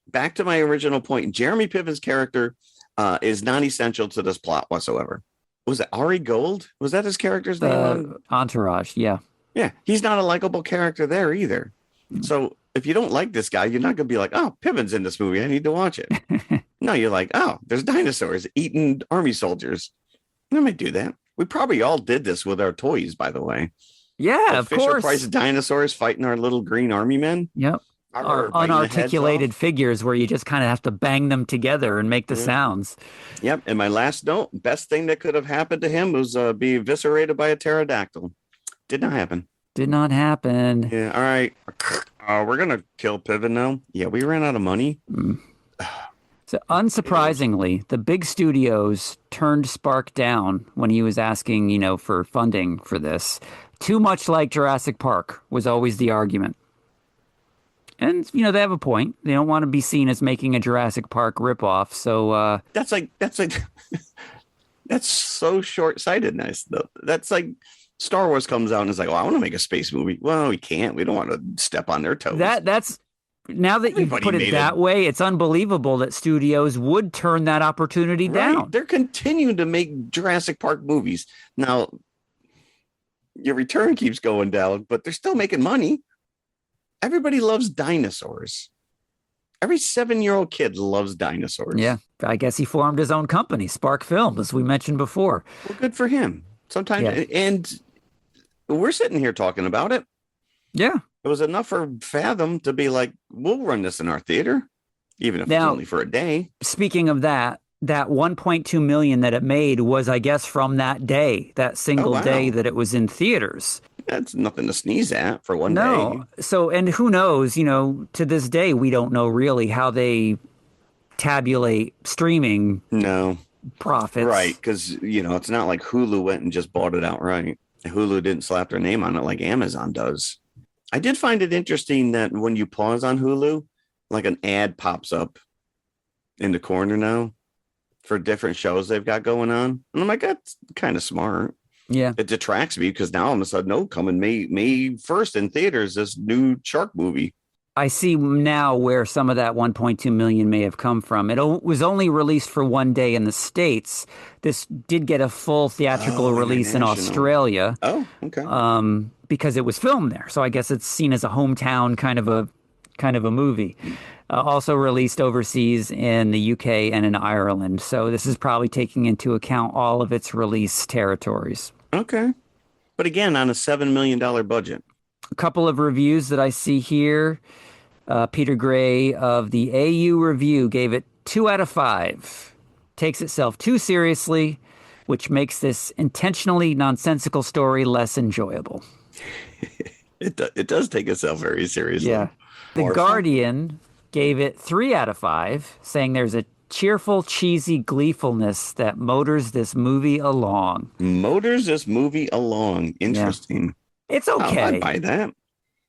back to my original point. Jeremy Piven's character is non-essential to this plot whatsoever. Was it Ari Gold? Was that his character's name on Entourage? Yeah. Yeah, he's not a likable character there either. So if you don't like this guy, you're not going to be like, oh, Piven's in this movie, I need to watch it. No, you're like, oh, there's dinosaurs eating army soldiers. I might do that. We probably all did this with our toys, by the way. Yeah, of Fisher course. Price dinosaurs fighting our little green army men. Yep. Or unarticulated figures where you just kind of have to bang them together and make the sounds. Yep. And my last note, best thing that could have happened to him was be eviscerated by a pterodactyl. Did not happen. Did not happen. Yeah. All right. We're going to kill Piven now. Yeah, we ran out of money. So unsurprisingly, the big studios turned Spark down when he was asking, for funding for this. Too much like Jurassic Park was always the argument. And, they have a point. They don't want to be seen as making a Jurassic Park ripoff. So that's that's so short-sightedness, though. That's like Star Wars comes out and is like, well, I want to make a space movie. Well, we can't. We don't want to step on their toes. That's now that you put it that way, it's unbelievable that studios would turn that opportunity down. They're continuing to make Jurassic Park movies. Now, your return keeps going down, but they're still making money. Everybody loves dinosaurs. Every 7-year-old kid loves dinosaurs. Yeah, I guess he formed his own company, Spark Films, as we mentioned before. Well, good for him. Sometimes, and we're sitting here talking about it. Yeah. It was enough for Fathom to be like, we'll run this in our theater, even if it's only for a day. Speaking of that 1.2 million that it made was, I guess, from that day, that single day that it was in theaters. That's nothing to sneeze at for one day. No. So, and who knows, to this day, we don't know really how they tabulate streaming profits. Right. Because, it's not like Hulu went and just bought it outright. Hulu didn't slap their name on it like Amazon does. I did find it interesting that when you pause on Hulu, like an ad pops up in the corner now for different shows they've got going on. And I'm like, that's kind of smart. Yeah. It detracts me because now all of a sudden, coming May 1st in theaters, this new shark movie. I see now where some of that 1.2 million may have come from. It was only released for one day in the States. This did get a full theatrical release in Australia. Oh, okay. Because it was filmed there. So I guess it's seen as a hometown kind of a movie. Also released overseas in the UK and in Ireland. So this is probably taking into account all of its release territories. Okay. But again, on a $7 million budget. A couple of reviews that I see here. Peter Gray of the AU Review gave it 2 out of 5. Takes itself too seriously, which makes this intentionally nonsensical story less enjoyable. It does take itself very seriously. Yeah. The Guardian gave it 3 out of 5, saying there's a cheerful, cheesy gleefulness that motors this movie along. Interesting. Yeah. It's okay. I'd buy that.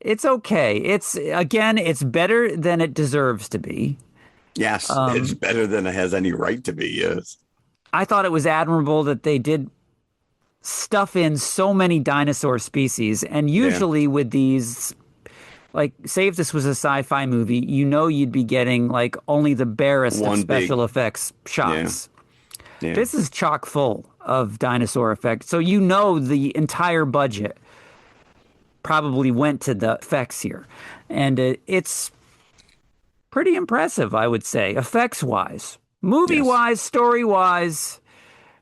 It's okay. It's better than it deserves to be. Yes, it's better than it has any right to be, yes. I thought it was admirable that they did stuff in so many dinosaur species. And usually with these, like, say if this was a sci-fi movie, you'd be getting, like, only the barest of special effects shots. Yeah. This is chock full of dinosaur effects. So the entire budget probably went to the effects here. And it's pretty impressive, I would say, effects-wise. Movie-wise, story-wise.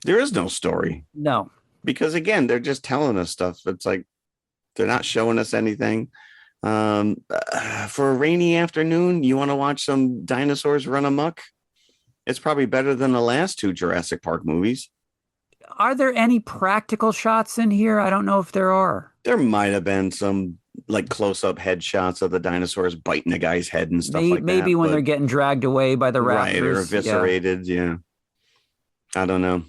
There is no story. No. Because, again, they're just telling us stuff. It's like they're not showing us anything. For a rainy afternoon, you want to watch some dinosaurs run amok? It's probably better than the last 2 Jurassic Park movies. Are there any practical shots in here? I don't know if there are. There might have been some like close-up headshots of the dinosaurs biting a guy's head and stuff like that. Maybe when they're getting dragged away by the raptors. Right, or eviscerated, yeah. I don't know.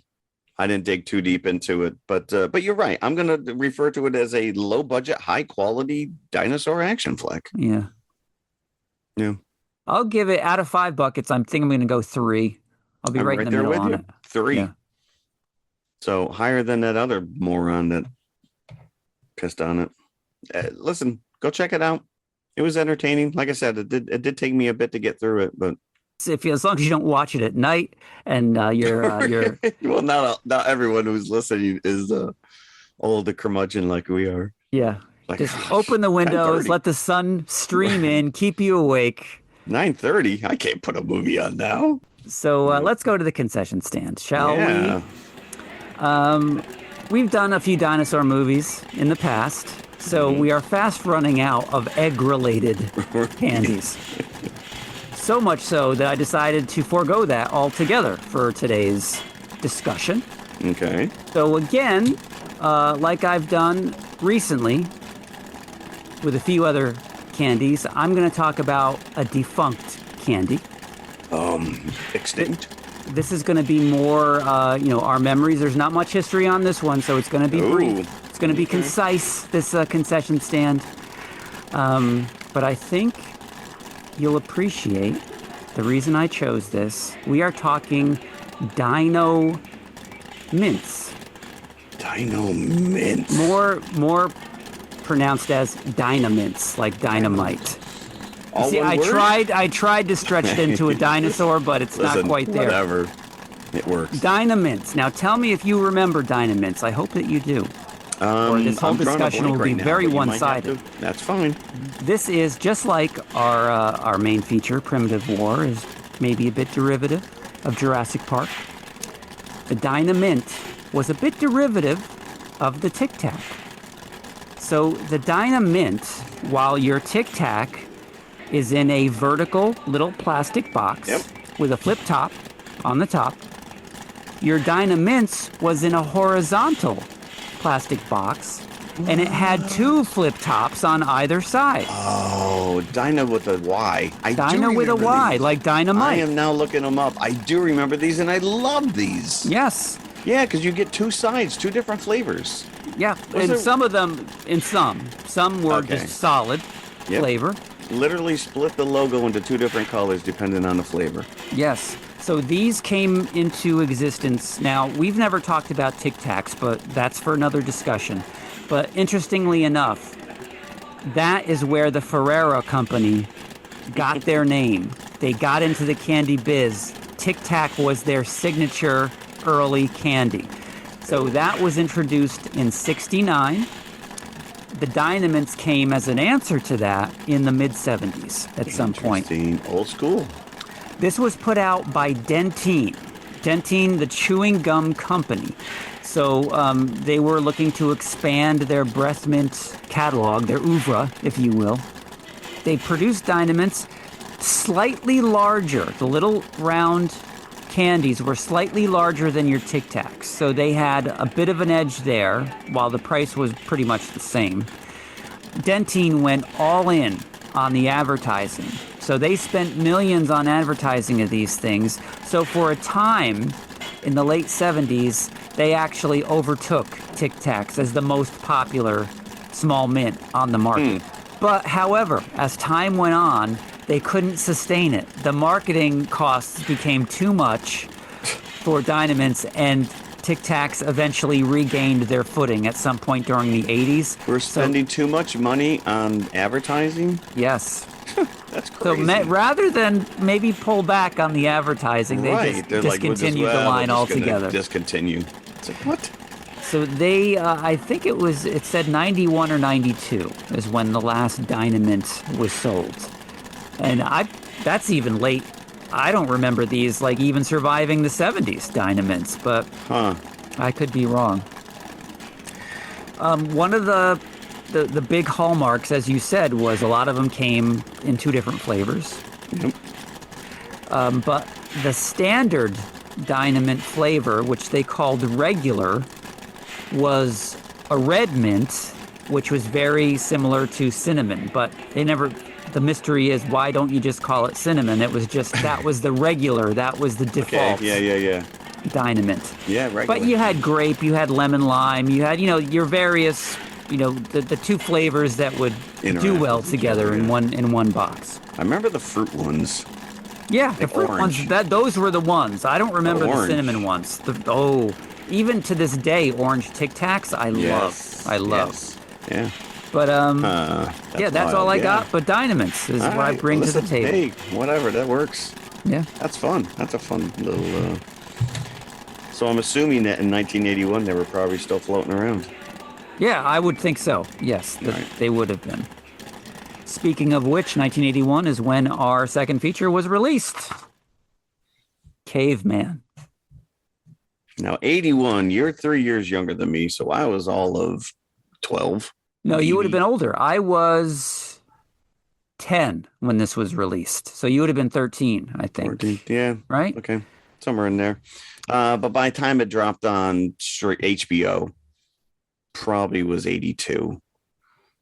I didn't dig too deep into it, but you're right. I'm going to refer to it as a low-budget, high-quality dinosaur action flick. Yeah. Yeah. I'll give it, out of 5 buckets, I think I'm going to go 3. I'll be right in the middle on it. 3. Yeah. So higher than that other moron that pissed on it. Listen, go check it out. It was entertaining. Like I said, it did take me a bit to get through it, but If as long as you don't watch it at night and you're well, not everyone who's listening is old curmudgeon like we are. yeah, Like, just open the windows, 10:30. let the sun stream in, keep you awake. 9:30. I can't put a movie on now. So let's go to the concession stand, shall Yeah. we? We've done a few dinosaur movies in the past, so we are fast running out of egg-related candies. So much so that I decided to forego that altogether for today's discussion. Okay. So again, like I've done recently with a few other candies, I'm going to talk about a defunct candy. Extinct. This is going to be more, our memories. There's not much history on this one, so it's going to be brief. It's going to be concise, this concession stand. But I think you'll appreciate the reason I chose this. We are talking Dynamints. Dynamints. More pronounced as Dynamints, like dynamite. All See, one I word? tried to stretch it into a dinosaur, but it's Listen, not quite there. Whatever. It works. Dynamints. Now tell me if you remember Dynamints. I hope that you do. Or this whole I'm drawing a discussion blank will be right now, very but you might have one-sided. to- That's fine. This is just like our main feature, Primitive War, is maybe a bit derivative of Jurassic Park. The Dynamint was a bit derivative of the Tic Tac. So the Dynamint, while your Tic Tac is in a vertical little plastic box Yep. with a flip top on the top, your Dynamints was in a horizontal plastic box, and it had two flip tops on either side. Oh, Dyna with a Y. I do Dyna with a remember Y, these. like dynamite. I am now looking them up. I do remember these, and I love these. Yes. Yeah, because you get two sides, two different flavors. Yeah. Was And there- some of them, some were Okay. just solid Yep. flavor. Literally split the logo into two different colors depending on the flavor. Yes. So these came into existence. Now, we've never talked about Tic Tacs, but that's for another discussion. But interestingly enough, that is where the Ferrero Company got their name. They got into the candy biz. Tic Tac was their signature early candy. So that was introduced in '69. The Dynamints came as an answer to that in the mid-'70s at some point. Interesting. Old school. This was put out by Dentyne. Dentyne, the chewing gum company. So they were looking to expand their breath mint catalog, their oeuvre, if you will. They produced Dynamints slightly larger. The little round candies were slightly larger than your Tic Tacs. So they had a bit of an edge there, while the price was pretty much the same. Dentyne went all in on the advertising. So they spent millions on advertising of these things. So for a time, in the late 70s, they actually overtook Tic Tacs as the most popular small mint on the market. But however, as time went on, they couldn't sustain it. The marketing costs became too much for Dynamints, and Tic Tacs eventually regained their footing at some point during the 80s. We're spending too much money on advertising. Yes. That's So crazy. rather than maybe pull back on the advertising, they just They're like, we're just- discontinued the well, we're line just gonna altogether. Discontinue. It's like, what? So they, I think it said 91 or 92 is when the last Dynamint was sold. And that's even late. I don't remember these like even surviving the 70s Dynamints, but Huh. I could be wrong. One of the big hallmarks, as you said, was a lot of them came in two different flavors. Yep. But the standard Dynamint flavor, which they called regular, was a red mint, which was very similar to cinnamon. But the mystery is, why don't you just call it cinnamon? It was just, that was the regular, that was the default Yeah. Dynamint. Yeah, regular. But you had grape, you had lemon lime, you had, your various, the two flavors that would do Interact well with each together other, in yeah. one box. I remember the fruit ones. Yeah, the Like fruit orange. ones, those were the ones. I don't remember the orange. cinnamon ones. Even to this day, orange Tic Tacs, I love. Yes. I love. Yes. Yeah. But That's yeah, that's all wild, I yeah. got. But Dynamints is All what I right, bring to the listen, table. hey, whatever, that works. Yeah. That's fun. That's a fun little. So I'm assuming that in 1981 they were probably still floating around. Yeah, I would think so. Yes, that Right. they would have been. Speaking of which, 1981 is when our second feature was released. Caveman. Now, 81, you're 3 years younger than me, so I was all of 12. No, you would have maybe. been older. I was 10 when this was released. So you would have been 13, I think. 14. Yeah. Right? Okay. Somewhere in there. But by the time it dropped on straight HBO, probably was 82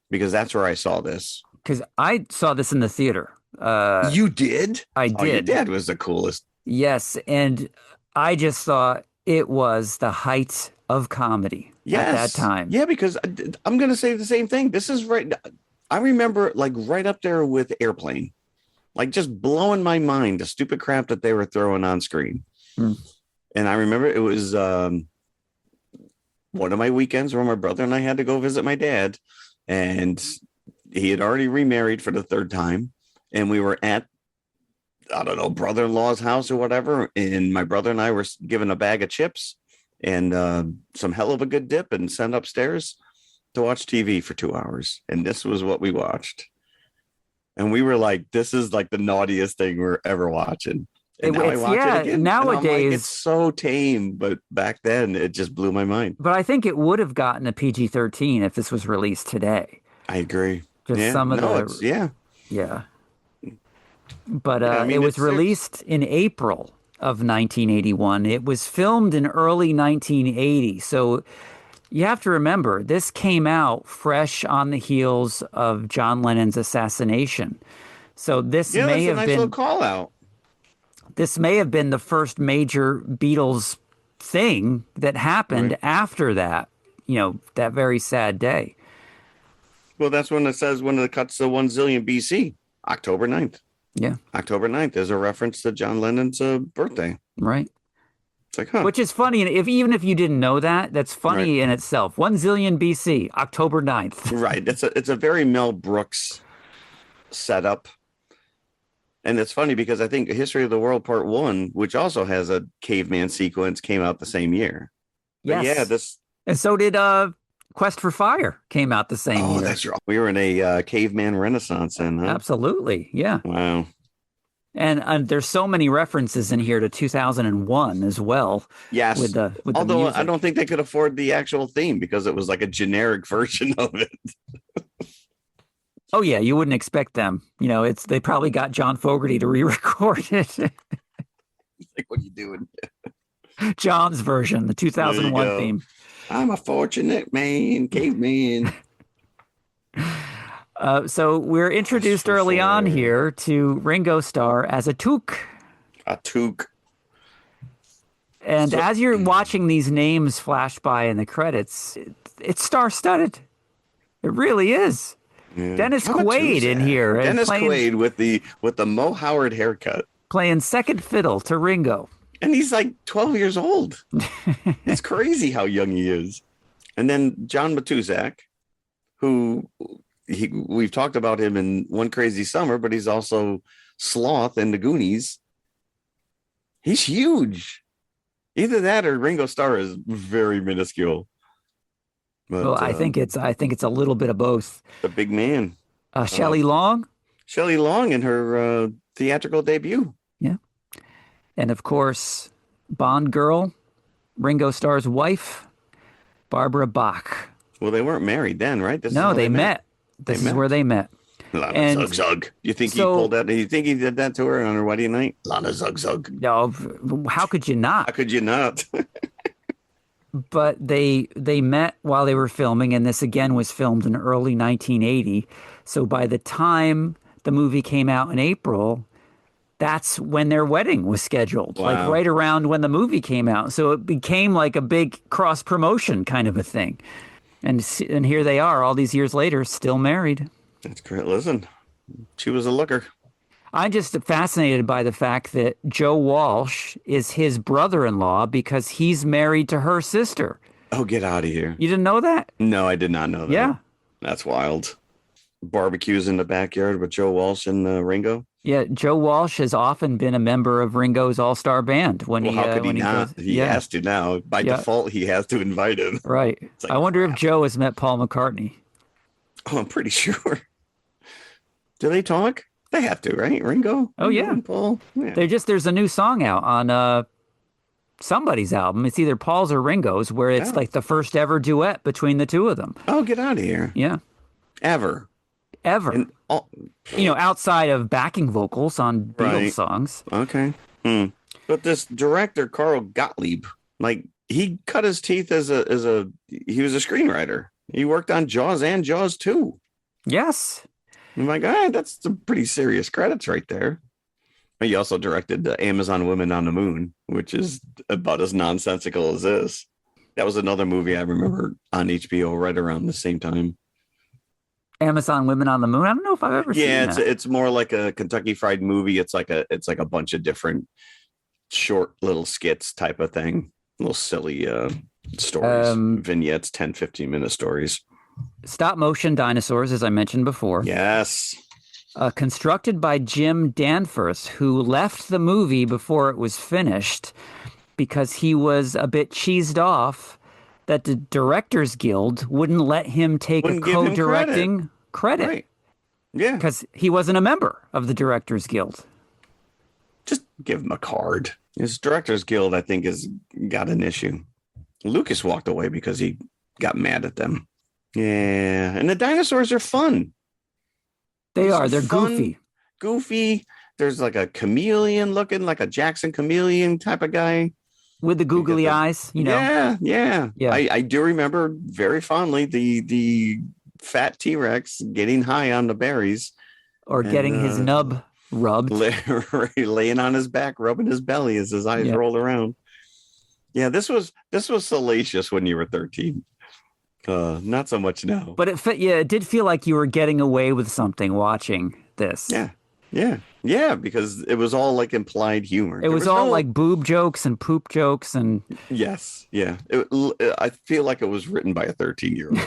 because that's where I saw this. Because I saw this in the theater. You did? I Oh, your did. dad was the coolest. Yes. And I just thought it was the height of comedy at that time. Yeah, because I'm going to say the same thing. This is right. I remember like right up there with Airplane, like just blowing my mind, the stupid crap that they were throwing on screen. Hmm. And I remember it was one of my weekends where my brother and I had to go visit my dad, and he had already remarried for the third time. And we were at, I don't know, brother-in-law's house or whatever. And my brother and I were given a bag of chips and some hell of a good dip and sent upstairs to watch TV for 2 hours. And this was what we watched. And we were like, this is like the naughtiest thing we're ever watching. And now I watch it again. Nowadays, and I'm like, it's so tame, but back then it just blew my mind. but I think it would have gotten a PG-13 if this was released today. I agree. Just some of the yeah. But Yeah, I mean, it was it's released in April of 1981. It was filmed in early 1980. So you have to remember, this came out fresh on the heels of John Lennon's assassination. So this Yeah, may that's a have nice been little call out. this may have been the first major Beatles thing that happened Right. after that, that very sad day. Well, that's when it says when it cuts to 1 zillion BC, October 9th. Yeah, October 9th is a reference to John Lennon's birthday. right. It's like, huh. Which is funny. And even if you didn't know that, that's funny in itself. 1 zillion BC, October 9th. Right. It's a very Mel Brooks setup. And it's funny because I think History of the World Part 1, which also has a caveman sequence, came out the same year. But Yes. yeah, And so did Quest for Fire came out the same year. that's right. We were in a caveman renaissance then, huh? Absolutely. Yeah. Wow. And there's so many references in here to 2001 as well. Yes. With the Although music. I don't think they could afford the actual theme because it was like a generic version of it. Oh yeah, you wouldn't expect them. They probably got John Fogerty to re-record it. Like, what are you doing? John's version, the 2001 go. theme. I'm a fortunate man, caveman. So we're introduced for early on sure. here to Ringo Starr as a toque. A toque. And So- as you're watching these names flash by in the credits, it's star-studded. It really is. Yeah. Dennis How about Quaid in Tuesday? here. and Dennis playing, Quaid with the Mo Howard haircut. playing second fiddle to Ringo. And he's like 12 years old. It's crazy how young he is. And then John Matuszak, who we've talked about him in One Crazy Summer, but he's also Sloth in the Goonies. He's huge. Either that or Ringo Starr is very minuscule. But, Well, I think it's a little bit of both. the big man. Shelley Long, Shelley Long in her theatrical debut. and of course, Bond girl, Ringo Starr's wife, Barbara Bach. Well, they weren't married then, right? This is No, how they met. This is met. where they met. Lana Zug Zug. You think he so- pulled that? You think he did that to her on her wedding night? Lana Zug Zug. No, how could you How not? could you not? But they met while they were filming, and this again was filmed in early 1980. So by the time the movie came out in April, that's when their wedding was scheduled, like Wow. right around when the movie came out. So it became like a big cross promotion kind of a thing. And here they are, all these years later, still married. That's great. Listen, she was a looker. I'm just fascinated by the fact that Joe Walsh is his brother-in-law because he's married to her sister. Oh, get out of here. You didn't know that? No, I did not know that. Yeah. That's wild. Barbecues in the backyard with Joe Walsh and Ringo. Yeah, Joe Walsh has often been a member of Ringo's all-star band Well, how could he when he not? goes. He Yeah, has to now. By yeah, default, he has to invite him. right. It's like I wonder if crap. Joe has met Paul McCartney. Oh, I'm pretty sure. Do they talk? They have to, right? Oh Ringo yeah, and Paul. Yeah. there's a new song out on somebody's album. It's either Paul's or Ringo's, where it's Oh. like the first ever duet between the two of them. Oh, get out of here. Yeah, Ever. ever. And all Outside of backing vocals on Beatles right. songs. Okay. But this director, Carl Gottlieb, like he cut his teeth as he was a screenwriter. He worked on Jaws and Jaws 2. Yes. I'm like, that's some pretty serious credits right there. He also directed the Amazon Women on the Moon, which is about as nonsensical as this. That was another movie I remember on HBO right around the same time. Amazon Women on the Moon. I don't know if I've ever seen that. It's more like a Kentucky Fried Movie. It's like a bunch of different short little skits type of thing. Little silly stories, vignettes, 10, 15-minute stories. Stop motion dinosaurs, as I mentioned before. Yes. Constructed by Jim Danforth, who left the movie before it was finished because he was a bit cheesed off that the Directors Guild wouldn't let him take Wouldn't a give him co-directing credit. Right. Yeah. Because he wasn't a member of the Directors Guild. Just give him a card. His Directors Guild, I think, has got an issue. Lucas walked away because he got mad at them. Yeah. And the dinosaurs are fun. They are. They're fun, goofy. Goofy. There's like a chameleon looking, like a Jackson chameleon type of guy. With the googly eyes, Yeah. Yeah. I do remember very fondly the fat T-Rex getting high on the berries. Or getting his nub rubbed. Laying on his back, rubbing his belly as his eyes rolled around. Yeah, this was salacious when you were 13. Not so much now. But it did feel like you were getting away with something watching this. Yeah, because it was all like implied humor. It was all like boob jokes and poop jokes and yes, yeah. I feel like it was written by a 13-year-old,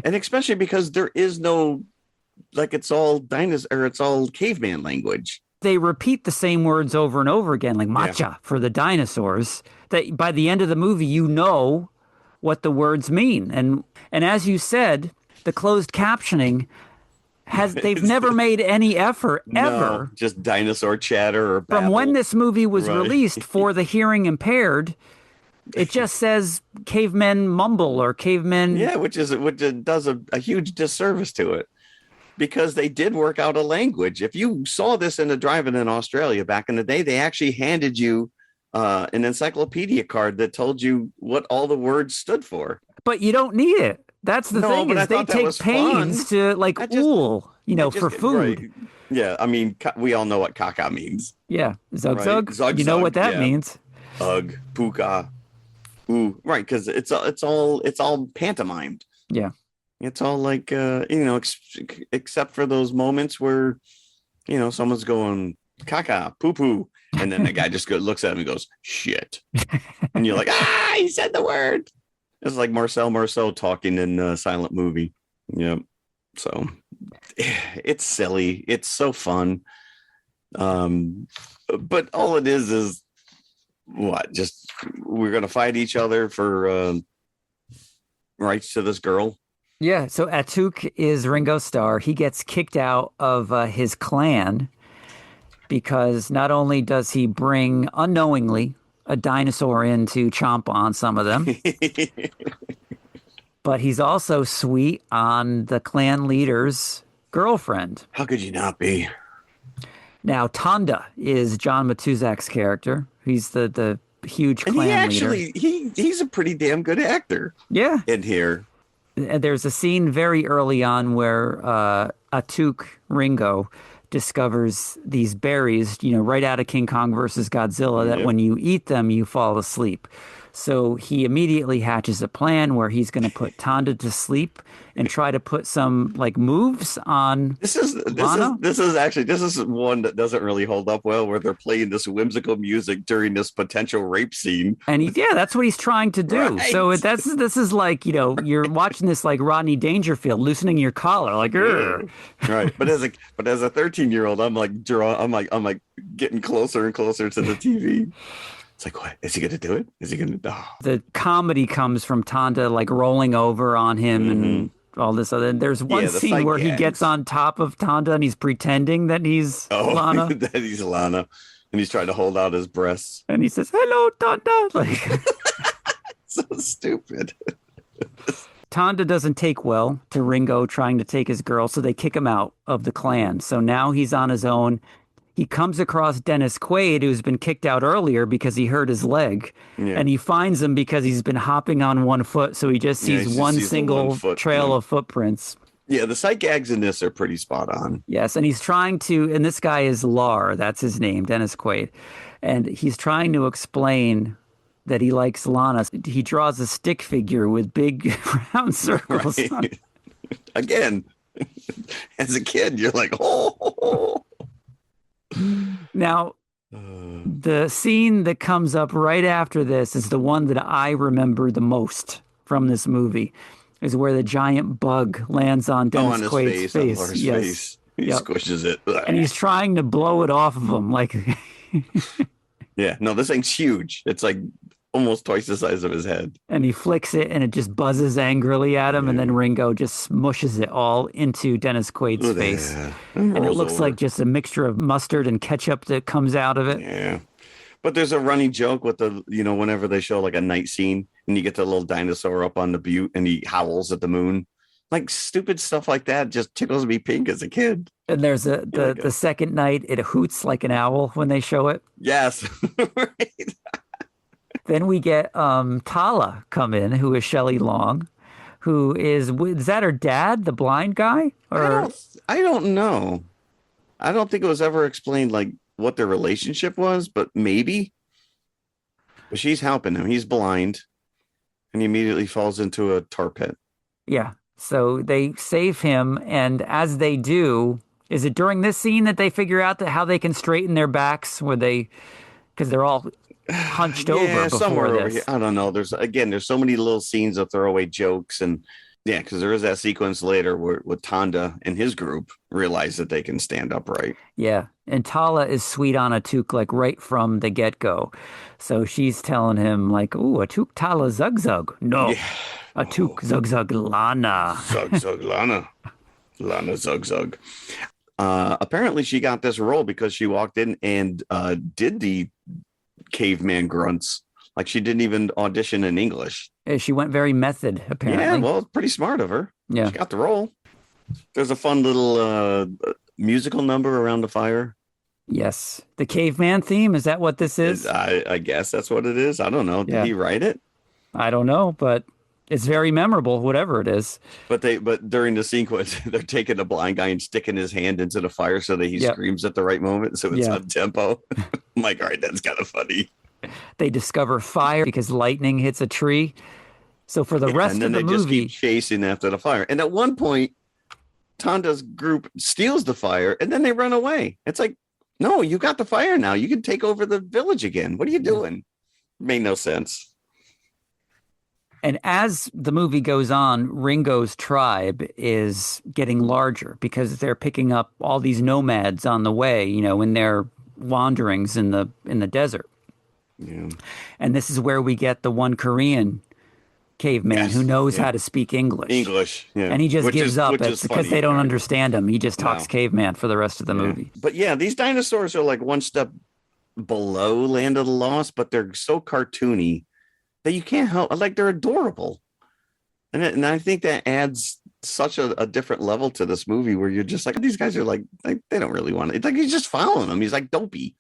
and especially because there is no it's all dinosaur or it's all caveman language. They repeat the same words over and over again, like matcha for the dinosaurs. That by the end of the movie, you know what the words mean, and as you said, the closed captioning. They've never made any effort ever. No, just dinosaur chatter or babble. From when this movie was released for the hearing impaired, it just says cavemen mumble or cavemen. Yeah, which does a huge disservice to it because they did work out a language. If you saw this in a drive-in in Australia back in the day, they actually handed you an encyclopedia card that told you what all the words stood for. But you don't need it. That's the thing is they take pains to for food. Right. Yeah, I mean, we all know what caca means. Yeah, zug right? zug. Zug. You know what that means. Ugh, puka. Ooh, right, because it's all pantomimed. Yeah, it's all like except for those moments where someone's going caca, poo poo, and then the guy just looks at him and goes shit, and you're like, he said the word. It's like Marcel talking in a silent movie. Yep. So it's silly. It's so fun. But all it is what? Just we're going to fight each other for rights to this girl. Yeah. So Atuk is Ringo Starr. He gets kicked out of his clan because not only does he bring unknowingly a dinosaur in to chomp on some of them. But he's also sweet on the clan leader's girlfriend. How could you not be? Now, Tonda is John Matuzak's character. He's the huge clan leader. He's a pretty damn good actor. Yeah. In here. There's a scene very early on where Atuk Ringo discovers these berries, right out of King Kong versus Godzilla, that when you eat them, you fall asleep. So he immediately hatches a plan where he's going to put Tonda to sleep and try to put some like moves on Lana. This is one that doesn't really hold up well, where they're playing this whimsical music during this potential rape scene. And that's what he's trying to do. Right. So this is like, you're watching this like Rodney Dangerfield loosening your collar, like, "Urgh." Right. But as a 13-year-old, I'm like getting closer and closer to the TV. It's like, what is he gonna do it? Is he gonna? Oh. The comedy comes from Tonda like rolling over on him and all this other. There's one scene where he gets on top of Tonda and he's pretending that he's Lana. That he's Lana, and he's trying to hold out his breasts. And he says, "Hello, Tonda." Like, so stupid. Tonda doesn't take well to Ringo trying to take his girl, so they kick him out of the clan. So now he's on his own. He comes across Dennis Quaid, who's been kicked out earlier because he hurt his leg. Yeah. And he finds him because he's been hopping on one foot. So he just sees one single trail of footprints. Yeah, the sight gags in this are pretty spot on. Yes, and he's trying to, and this guy is Lar, that's his name, Dennis Quaid. And he's trying to explain that he likes Lana. He draws a stick figure with big round circles. Right. Again, as a kid, you're like, oh. Now, the scene that comes up right after this is the one that I remember the most from this movie, is where the giant bug lands on Dennis Quaid's face. On Laura's face. He squishes it. And he's trying to blow it off of him. Like, yeah, no, this thing's huge. It's like almost twice the size of his head. And he flicks it and it just buzzes angrily at him. Yeah. And then Ringo just smushes it all into Dennis Quaid's face. And it looks like just a mixture of mustard and ketchup that comes out of it. Yeah. But there's a running joke with the, whenever they show like a night scene and you get the little dinosaur up on the butte and he howls at the moon. Like stupid stuff like that just tickles me pink as a kid. And there's the second night, it hoots like an owl when they show it. Yes. Right. Then we get Tala come in, who is Shelley Long, who is that her dad, the blind guy? Or I don't know. I don't think it was ever explained like what their relationship was, but maybe. But she's helping him. He's blind, and he immediately falls into a tar pit. Yeah. So they save him, and as they do, is it during this scene that they figure out how they can straighten their backs, because they're all hunched over before this. Over here. I don't know. There's so many little scenes of throwaway jokes, and because there is that sequence later where Tonda and his group realize that they can stand upright. Yeah, and Tala is sweet on Atuk like right from the get-go. So she's telling him like, "Ooh, Atuk Tala zug zug." No, Atuk zug zug Lana. Zug zug Lana. Lana zug zug. Apparently she got this role because she walked in and did the caveman grunts. Like she didn't even audition in English. She went very method, apparently. Yeah, well, pretty smart of her. Yeah. She got the role. There's a fun little musical number around the fire. Yes. The caveman theme, is that what this is? I guess that's what it is. I don't know. Did he write it? I don't know, but it's very memorable, whatever it is. But during the sequence, they're taking a blind guy and sticking his hand into the fire so that he screams at the right moment. So it's on tempo. I'm like, all right, that's kind of funny. They discover fire because lightning hits a tree. So for the rest of the movie, and then they just keep chasing after the fire. And at one point, Tonda's group steals the fire, and then they run away. It's like, no, you got the fire now. You can take over the village again. What are you doing? Made no sense. And as the movie goes on, Ringo's tribe is getting larger because they're picking up all these nomads on the way, in their wanderings in the desert. Yeah. And this is where we get the one Korean caveman who knows how to speak English. Yeah. And he just gives up. It's because they don't understand him. He just talks caveman for the rest of the movie. But these dinosaurs are like one step below Land of the Lost, but they're so cartoony that you can't help. Like, they're adorable. And I think that adds such a different level to this movie where you're just like, these guys are like they don't really want it. It's like he's just following him. He's like dopey.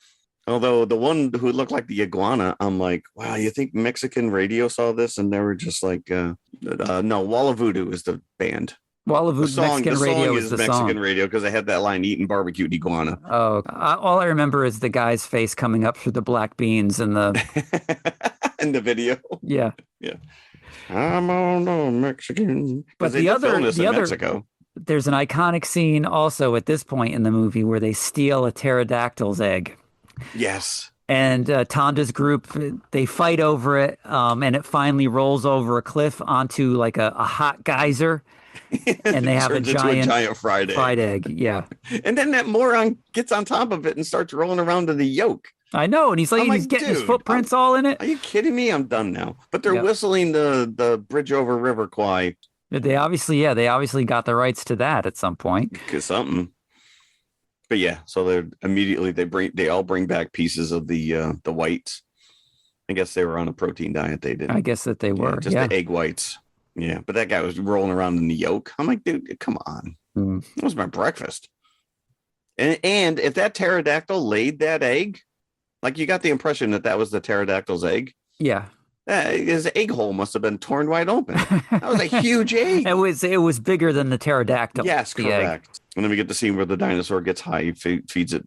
Although the one who looked like the iguana, I'm like, wow, you think Mexican radio saw this and they were just like, no, Walla Voodoo is the band. Walla Voodoo, Mexican radio is the Mexican song. radio because I had that line, eating barbecued iguana. Oh, all I remember is the guy's face coming up through the black beans and the in the video. Yeah. Yeah. I'm on no Mexican. But Because they did film this in Mexico. there's an iconic scene also at this point in the movie where they steal a pterodactyl's egg. Yes. And Tonda's group, they fight over it, and it finally rolls over a cliff onto like a hot geyser, and they have a giant fried egg. Yeah. And then that moron gets on top of it and starts rolling around to the yolk. I know, and he's getting his footprints all in it. Are you kidding me? I'm done now. But they're whistling the Bridge Over River Kwai. They obviously got the rights to that at some point. Because something. But yeah, so they all bring back pieces of the whites. I guess they were on a protein diet. They did. I guess that they were. Just the egg whites. Yeah, but that guy was rolling around in the yolk. I'm like, dude, come on. That was my breakfast. And if that pterodactyl laid that egg, like you got the impression that was the pterodactyl's egg. Yeah. His egg hole must have been torn wide open. That was a huge egg. It was bigger than the pterodactyl. Yes, correct. Egg. And then we get the scene where the dinosaur gets high, feeds it.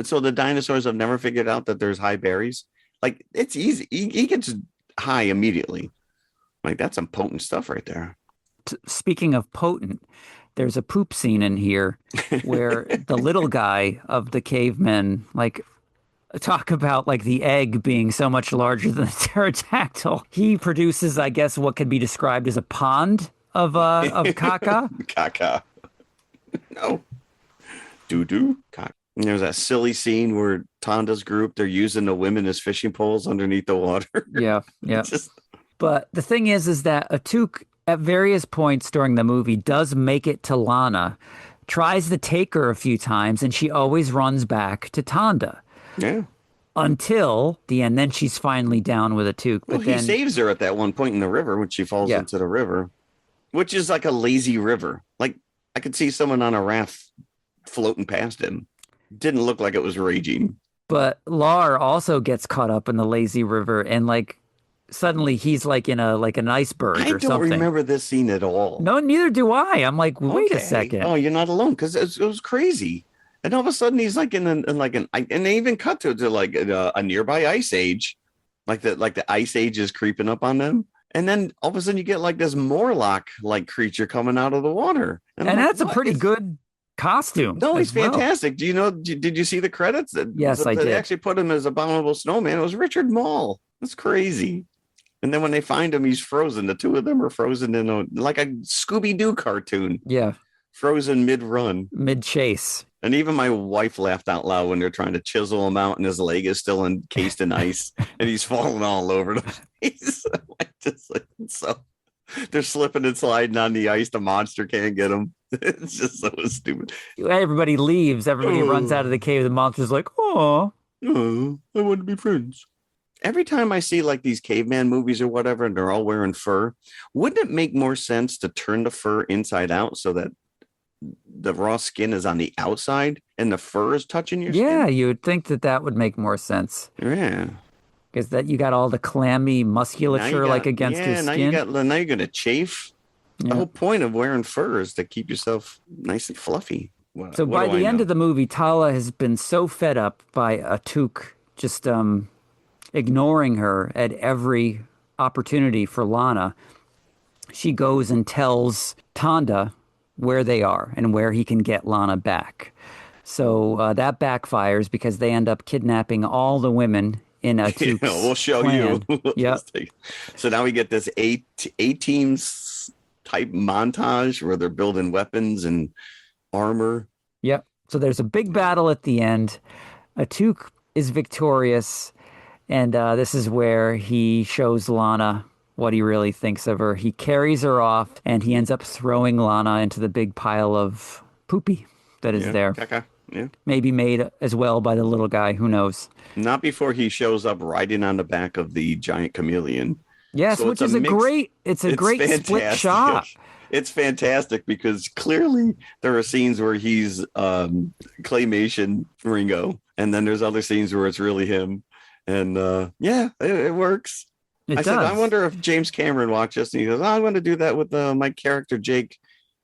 So the dinosaurs have never figured out that there's high berries. Like, it's easy. He gets high immediately. Like, that's some potent stuff right there. Speaking of potent, there's a poop scene in here where the little guy of the cavemen, like, talk about like the egg being so much larger than the pterodactyl. He produces, I guess, what could be described as a pond of caca. Caca. No. Doo-doo. Caca. And there's that silly scene where Tonda's group, they're using the women as fishing poles underneath the water. Yeah. But the thing is that Atuk, at various points during the movie, does make it to Lana, tries to take her a few times, and she always runs back to Tonda. Yeah. Until the end, then she's finally down with Atuk. But he saves her at that one point in the river when she falls into the river, which is like a lazy river. Like, I could see someone on a raft floating past him. Didn't look like it was raging. But Lar also gets caught up in the lazy river, and like suddenly he's like in an iceberg or something. I don't remember this scene at all. No, neither do I. I'm like, wait a second. Oh, you're not alone, because it was crazy. And all of a sudden he's like and they even cut to like a nearby ice age, like the ice age is creeping up on them. And then all of a sudden you get like this Morlock like creature coming out of the water. And that's a pretty good costume. No, he's fantastic. Do you know, did you see the credits? Yes, I did. They actually put him as Abominable Snowman. It was Richard Mall. That's crazy. And then when they find him, he's frozen. The two of them are frozen in like a Scooby-Doo cartoon. Yeah. Frozen mid-run. Mid-chase. And even my wife laughed out loud when they're trying to chisel him out and his leg is still encased in ice and he's falling all over the place. So they're slipping and sliding on the ice. The monster can't get him. It's just so stupid. Everybody leaves. Everybody runs out of the cave. The monster's like, oh, I want to be friends. Every time I see like these caveman movies or whatever, and they're all wearing fur, wouldn't it make more sense to turn the fur inside out so that the raw skin is on the outside and the fur is touching your skin? Yeah, you would think that would make more sense. Yeah. Because that you got all the clammy musculature against your skin. Now you're going to chafe. Yeah. The whole point of wearing fur is to keep yourself nice and fluffy. So by the end of the movie, Tala has been so fed up by Atuk just ignoring her at every opportunity for Lana. She goes and tells Tonda where they are and where he can get Lana back. So that backfires because they end up kidnapping all the women in Atuk's we'll show plan. You. Yep. So now we get this A-teams type montage where they're building weapons and armor. Yep. So there's a big battle at the end. Atuk is victorious, and this is where he shows Lana what he really thinks of her. He carries her off, and he ends up throwing Lana into the big pile of poopy that is there. Caca. Yeah. Maybe made as well by the little guy. Who knows? Not before he shows up riding on the back of the giant chameleon. Yes, so which is a great split shot. It's fantastic because clearly there are scenes where he's claymation Ringo, and then there's other scenes where it's really him. And it works. I said, I wonder if James Cameron watched this and he goes, I'm going to do that with my character, Jake.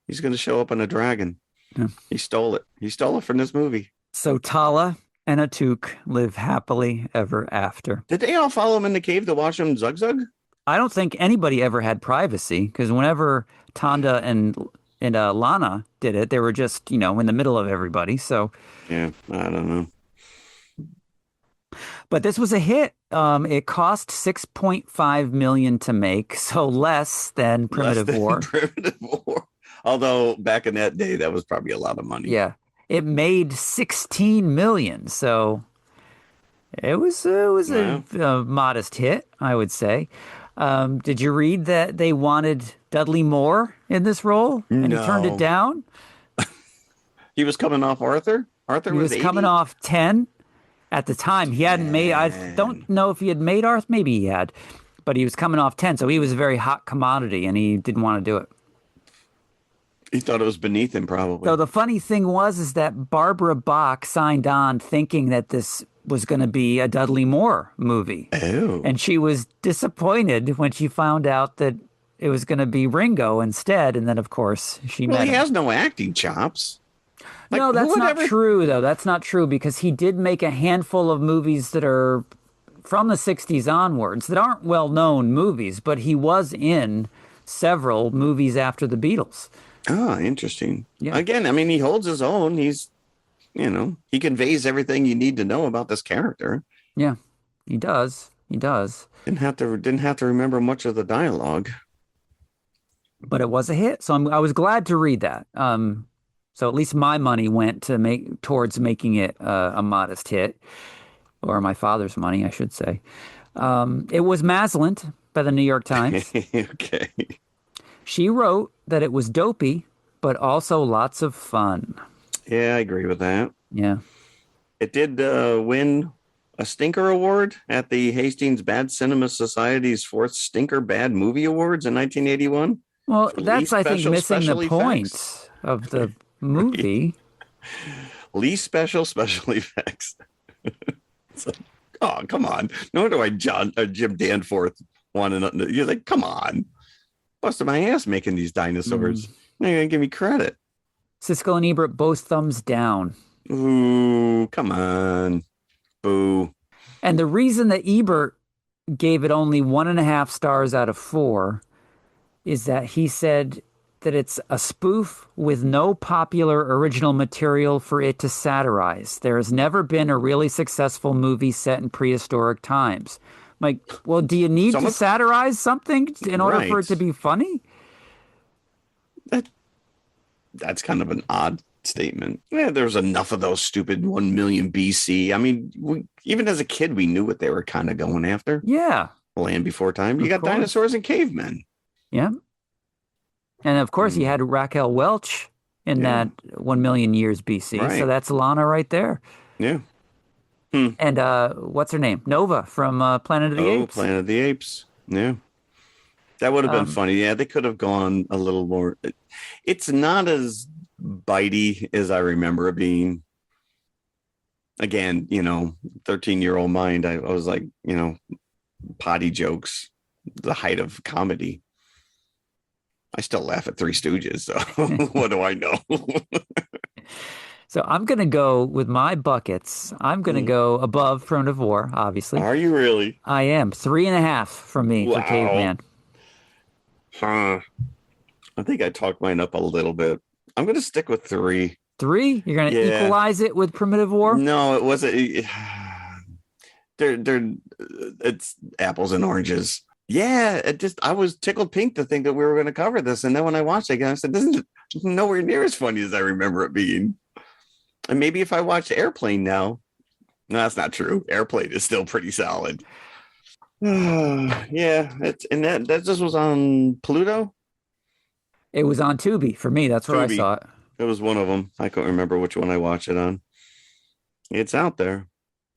He's going to show up on a dragon. Yeah. He stole it. He stole it from this movie. So Tala and Atuk live happily ever after. Did they all follow him in the cave to watch him zug? I don't think anybody ever had privacy because whenever Tanda and Lana did it, they were just, in the middle of everybody. So, Yeah, I don't know. but this was a hit. It cost 6.5 million to make, so less than Primitive War. Primitive War. Although back in that day, that was probably a lot of money. Yeah, it made 16 million, so it was Wow. a modest hit, I would say. Did you read that they wanted Dudley Moore in this role and he turned it No. down? He was coming off Arthur. Arthur He was was 80? coming off 10 at the time. He hadn't made, I don't know if he had made Arthur, maybe he had, but he was coming off 10, so he was a very hot commodity and he didn't want to do it. He thought it was beneath him, probably. So the funny thing is that Barbara Bach signed on thinking that this was going to be a Dudley Moore movie. Oh. And she was disappointed when she found out that it was going to be Ringo instead. And then, of course, she Well, met he him. has no acting chops. Like, No, who that's would not ever- true, though. That's not true because he did make a handful of movies that are from the 60s onwards that aren't well-known movies, but he was in several movies after the Beatles. Oh, interesting. Yeah. Again, I mean, he holds his own. He's, he conveys everything you need to know about this character. Yeah, he does. He does. Didn't have to remember much of the dialogue. But it was a hit, so I was glad to read that. So at least my money went towards making it a modest hit, or my father's money, I should say. It was Maslint by the New York Times. Okay. She wrote that it was dopey, but also lots of fun. Yeah, I agree with that. Yeah. It did win a Stinker Award at the Hastings Bad Cinema Society's fourth Stinker Bad Movie Awards in 1981. Well, For that's, least I think, special missing special the effects. point of the movie. Least special effects. It's like, oh, come on. No wonder why Jim Danforth wanted nothing. You're like, come on. Busted my ass making these dinosaurs. You're going to give me credit. Siskel and Ebert both thumbs down. Ooh, come on. Boo. And the reason that Ebert gave it only 1.5 stars out of 4 is that he said that it's a spoof with no popular original material for it to satirize. There has never been a really successful movie set in prehistoric times. Like, well, do you need to satirize something in order for it to be funny? That's kind of an odd statement. Yeah, there's enough of those stupid 1 million BC. I mean, even as a kid, we knew what they were kind of going after. Yeah. Land Before Time. You got dinosaurs and cavemen. Yeah. And of course, you had Raquel Welch in that 1 million years BC. Right. So that's Lana right there. Yeah. And what's her name? Nova from Planet of the Apes. Planet of the Apes. Yeah. That would have been funny. Yeah, they could have gone a little more. It's not as bitey as I remember it being. Again, 13-year-old mind. I was like, potty jokes, the height of comedy. I still laugh at Three Stooges, so what do I know? So I'm going to go with my buckets. I'm going to go above Primitive War, obviously. Are you really? I am. 3.5 from me for Caveman. Huh. I think I talked mine up a little bit. I'm going to stick with 3. 3? You're going to equalize it with Primitive War? No, it wasn't. It's apples and oranges. Yeah, I was tickled pink to think that we were going to cover this. And then when I watched it again, I said, this is nowhere near as funny as I remember it being. And maybe if I watched Airplane now, no, that's not true. Airplane is still pretty solid. Yeah, that just was on Pluto. It was on Tubi for me. That's where I saw it. It was one of them. I can't remember which one I watched it on. It's out there.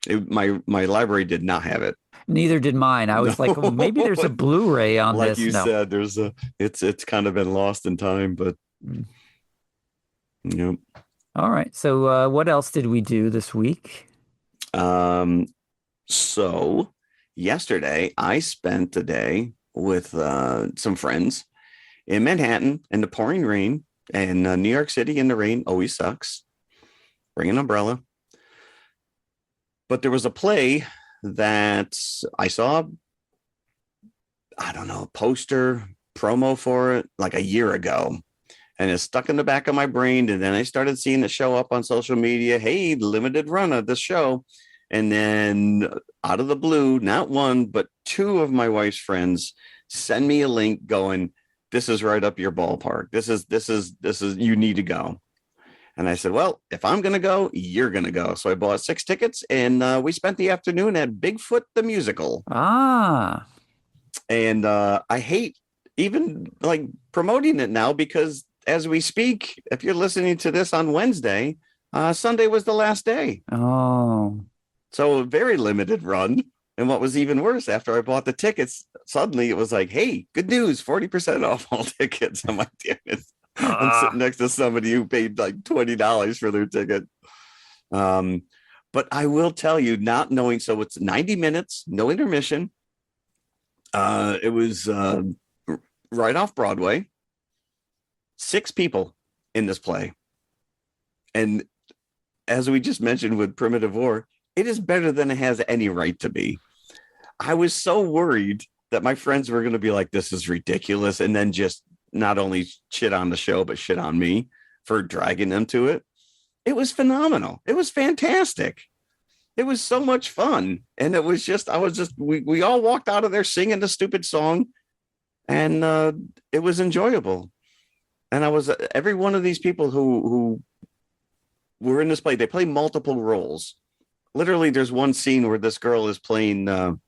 My library did not have it. Neither did mine. I was like, well, maybe there's a Blu-ray on like this. Like you said, it's kind of been lost in time, but yep. All right. So what else did we do this week? So yesterday I spent a day with some friends in Manhattan in the pouring rain, and New York City in the rain always sucks. Bring an umbrella. But there was a play that I saw, I don't know, poster promo for it like a year ago. And it's stuck in the back of my brain. And then I started seeing it show up on social media. Hey, limited run of this show. And then out of the blue, not one, but two of my wife's friends send me a link going, this is right up your ballpark. This is, you need to go. And I said, well, if I'm going to go, you're going to go. So I bought 6 tickets and we spent the afternoon at Bigfoot the Musical. Ah. And I hate even like promoting it now because as we speak, if you're listening to this on Wednesday, Sunday was the last day. Oh. So a very limited run. And what was even worse, after I bought the tickets, suddenly it was like, hey, good news, 40% off all tickets. I'm like, damn it. I'm sitting next to somebody who paid like $20 for their ticket. But I will tell you, not knowing, so it's 90 minutes, no intermission. It was right off Broadway. 6 people in this play. And as we just mentioned with Primitive War, it is better than it has any right to be. I was so worried that my friends were going to be like, this is ridiculous. And then just not only shit on the show, but shit on me for dragging them to it. It was phenomenal. It was fantastic. It was so much fun. And it was just, we all walked out of there singing the stupid song and it was enjoyable. And I was, every one of these people who were in this play, they play multiple roles. Literally, there's one scene where this girl is playing,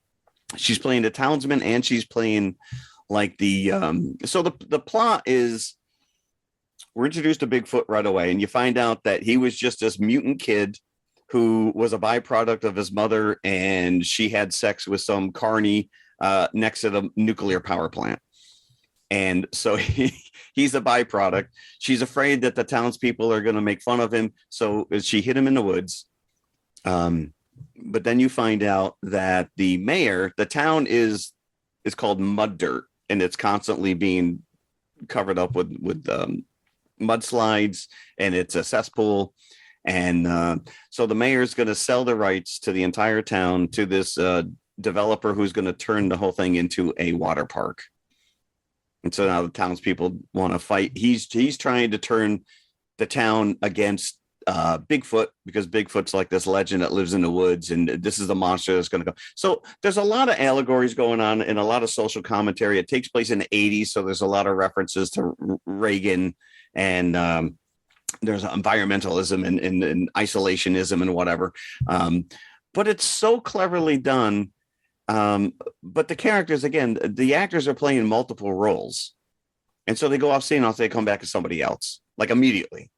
she's playing the townsman and she's playing like so the plot is we're introduced to Bigfoot right away. And you find out that he was just this mutant kid who was a byproduct of his mother. And she had sex with some carny next to the nuclear power plant. And so he's a byproduct. She's afraid that the townspeople are going to make fun of him. So she hid him in the woods. But then you find out that the mayor, the town is called Mud Dirt, and it's constantly being covered up with mudslides, and it's a cesspool. And so the mayor is going to sell the rights to the entire town to this developer who's going to turn the whole thing into a water park. And so now the townspeople want to fight. He's trying to turn the town against Bigfoot because Bigfoot's like this legend that lives in the woods. And this is the monster that's going to go. So there's a lot of allegories going on and a lot of social commentary. It takes place in the 80s. So there's a lot of references to Reagan and there's environmentalism and isolationism and whatever. But it's so cleverly done. But the characters, again, the actors are playing multiple roles. And so they go off scene, they come back as somebody else, like immediately.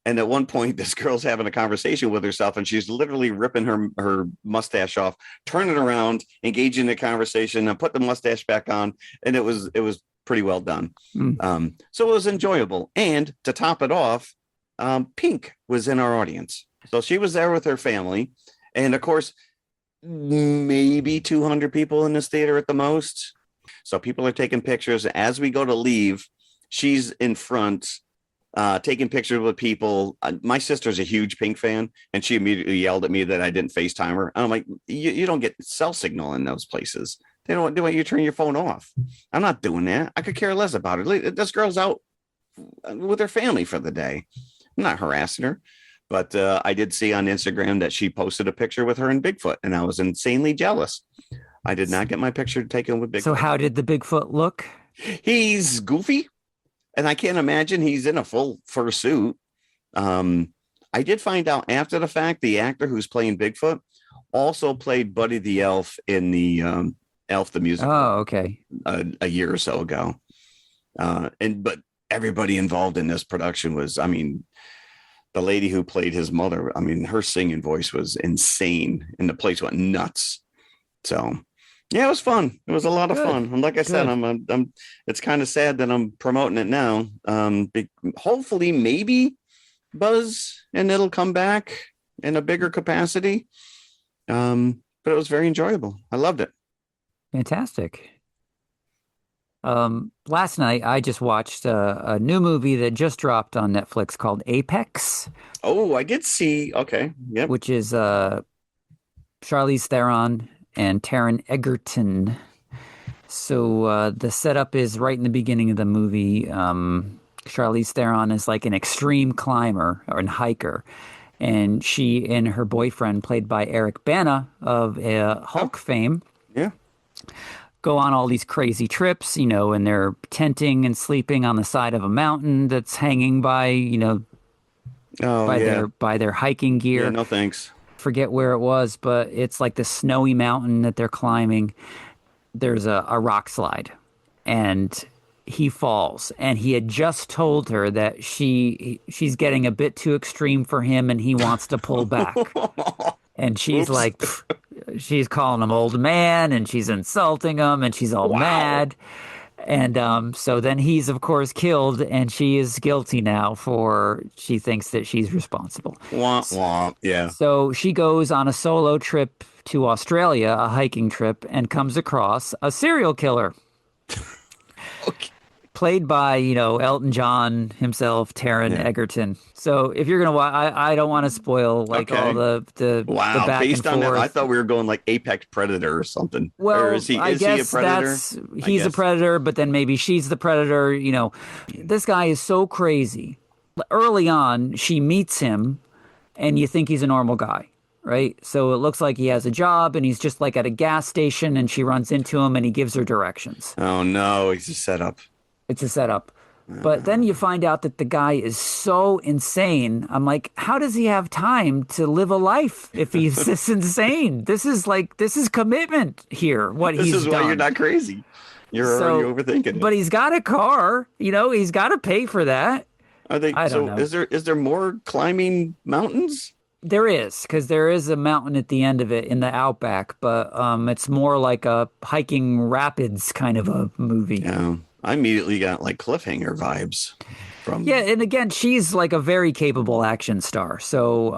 And at one point, this girl's having a conversation with herself and she's literally ripping her mustache off, turning around, engaging in a conversation and put the mustache back on. And it was pretty well done. So it was enjoyable. And to top it off, Pink was in our audience. So she was there with her family. And of course, maybe 200 people in this theater at the most. So people are taking pictures. As we go to leave, she's in front, taking pictures with people. My sister's a huge Pink fan, and she immediately yelled at me that I didn't FaceTime her. And I'm like, you don't get cell signal in those places. They don't do it. You turn your phone off. I'm not doing that. I could care less about it. This girl's out with her family for the day. I'm not harassing her. But I did see on Instagram that she posted a picture with her and Bigfoot, and I was insanely jealous. I did not get my picture taken with Bigfoot. So how did the Bigfoot look? He's goofy, and I can't imagine he's in a full fur suit. I did find out after the fact, the actor who's playing Bigfoot also played Buddy the Elf in the Elf the Musical. Oh, okay. A year or so ago. But everybody involved in this production was, I mean, the lady who played his mother, I mean, her singing voice was insane and the place went nuts. So yeah, it was fun. It was a lot of fun. And like I said, I'm it's kind of sad that I'm promoting it now. Hopefully maybe buzz and it'll come back in a bigger capacity. But it was very enjoyable. I loved it. Fantastic. Last night I just watched a new movie that just dropped on Netflix called Apex. Oh, I did see. Okay. Yep. Which is Charlize Theron and Taron Egerton. So the setup is right in the beginning of the movie. Charlize Theron is like an extreme climber or an hiker. And she and her boyfriend, played by Eric Bana of Hulk fame, Yeah. go on all these crazy trips, and they're tenting and sleeping on the side of a mountain that's hanging by, by their hiking gear. Yeah, no thanks. Forget where it was, but it's like the snowy mountain that they're climbing. There's a rock slide, and he falls, and he had just told her that she's getting a bit too extreme for him, and he wants to pull back. And she's like, she's calling him old man, and she's insulting him, and she's all mad. And so then he's, of course, killed, and she is guilty now she thinks that she's responsible. Womp, womp. Yeah. So she goes on a solo trip to Australia, a hiking trip, and comes across a serial killer. Okay. Played by, Elton John himself, Taron Egerton. So if you're going to watch, I don't want to spoil all the back based and on forth. that, I thought we were going like Apex Predator or something. Well, or is he a predator? He's a predator, but then maybe she's the predator. This guy is so crazy. Early on, she meets him, and you think he's a normal guy. Right? So it looks like he has a job, and he's just like at a gas station, and she runs into him, and he gives her directions. Oh, no. He's a setup. It's a setup. But then you find out that the guy is so insane. I'm like, how does he have time to live a life if he's this insane? This is commitment here, what he's done. This is why you're not crazy. You're already overthinking it. But he's got a car. He's got to pay for that. I don't know. Is there more climbing mountains? There is, because there is a mountain at the end of it in the outback, but it's more like a hiking rapids kind of a movie. Yeah. I immediately got like cliffhanger vibes from. Yeah, and again, she's like a very capable action star. So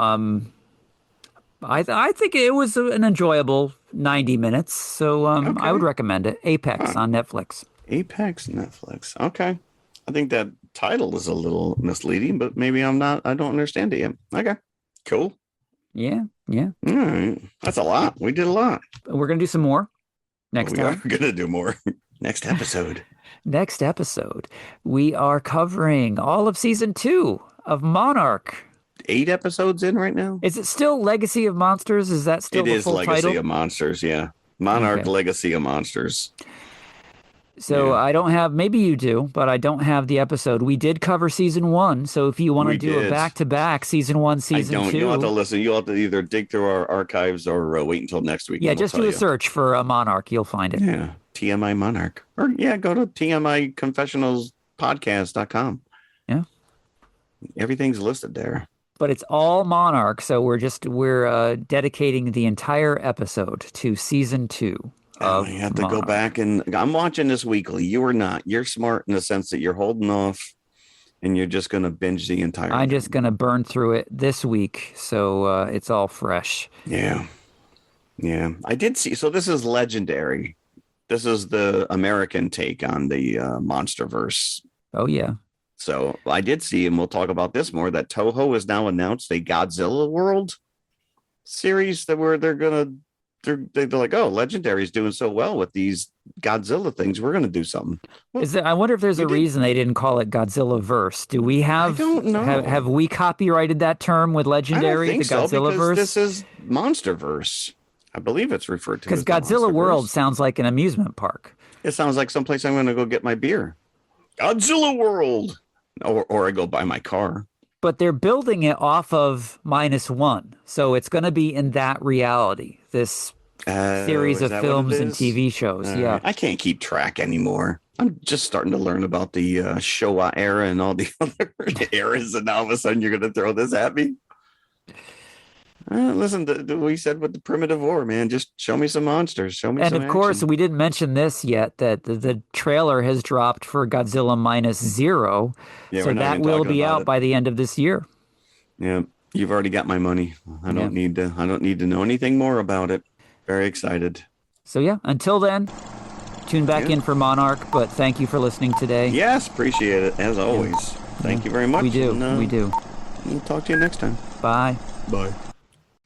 I think it was an enjoyable 90 minutes. So I would recommend it. Apex on Netflix. Apex Netflix. Okay. I think that title is a little misleading, but maybe I don't understand it yet. Okay. Cool. Yeah. All right. That's a lot. We did a lot. We're going to do some more next time. We're going to do more next episode. Next episode, we are covering all of season 2 of Monarch. 8 episodes in right now? Is it still Legacy of Monsters? Is that still the full title? It is Legacy of Monsters, yeah. Monarch Legacy of Monsters. So I don't have, maybe you do, but I don't have the episode. We did cover season 1, so if you want to do a back-to-back, season 1, season 2. You'll have to listen. You'll have to either dig through our archives or wait until next week. Yeah, just do a search for a Monarch. You'll find it. Yeah, TMI Monarch. Or, go to TMIconfessionalspodcast.com. Yeah. Everything's listed there. But it's all Monarch, so we're dedicating the entire episode to season 2. You have to go back, and I'm watching this weekly. You are not. You're smart in the sense that you're holding off, and you're just going to binge the entire. I'm just going to burn through it this week, so it's all fresh. Yeah. I did see. So this is Legendary. This is the American take on the MonsterVerse. Oh yeah. So I did see, and we'll talk about this more, that Toho has now announced a Godzilla World series where they're like, oh, Legendary is doing so well with these Godzilla things. We're going to do something. Well, I wonder if there's a reason they didn't call it Godzilla Verse. Do we have? I don't know. Have we copyrighted that term with Legendary? I don't think the Godzilla Verse. This is MonsterVerse. I believe it's referred to because Godzilla World sounds like an amusement park. It sounds like someplace I'm going to go get my beer. Godzilla World, or I go buy my car. But they're building it off of -1. So it's going to be in that reality, this series of films and TV shows. Yeah. I can't keep track anymore. I'm just starting to learn about the Showa era and all the other eras. And all of a sudden you're going to throw this at me. Listen, we said with the Primitive War, man, just show me some monsters. Show me some And of course, we didn't mention this yet, that the trailer has dropped for Godzilla -0. Yeah, so that will be out by the end of this year. Yeah, you've already got my money. I don't need to know anything more about it. Very excited. So yeah, until then, tune back in for Monarch, but thank you for listening today. Yes, appreciate it, as always. Thank you very much. We do. And, we'll talk to you next time. Bye. Bye.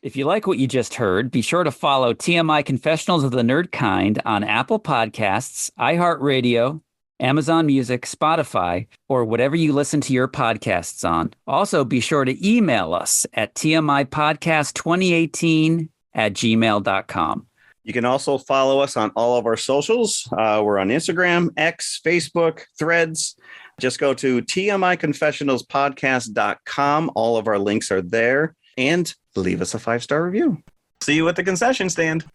If you like what you just heard, be sure to follow TMI Confessionals of the Nerd Kind on Apple Podcasts, iHeartRadio, Amazon Music, Spotify, or whatever you listen to your podcasts on. Also, be sure to email us at tmipodcast2018@gmail.com. You can also follow us on all of our socials. We're on Instagram, X, Facebook, Threads. Just go to tmiconfessionalspodcast.com. All of our links are there. And leave us a 5-star review. See you at the concession stand.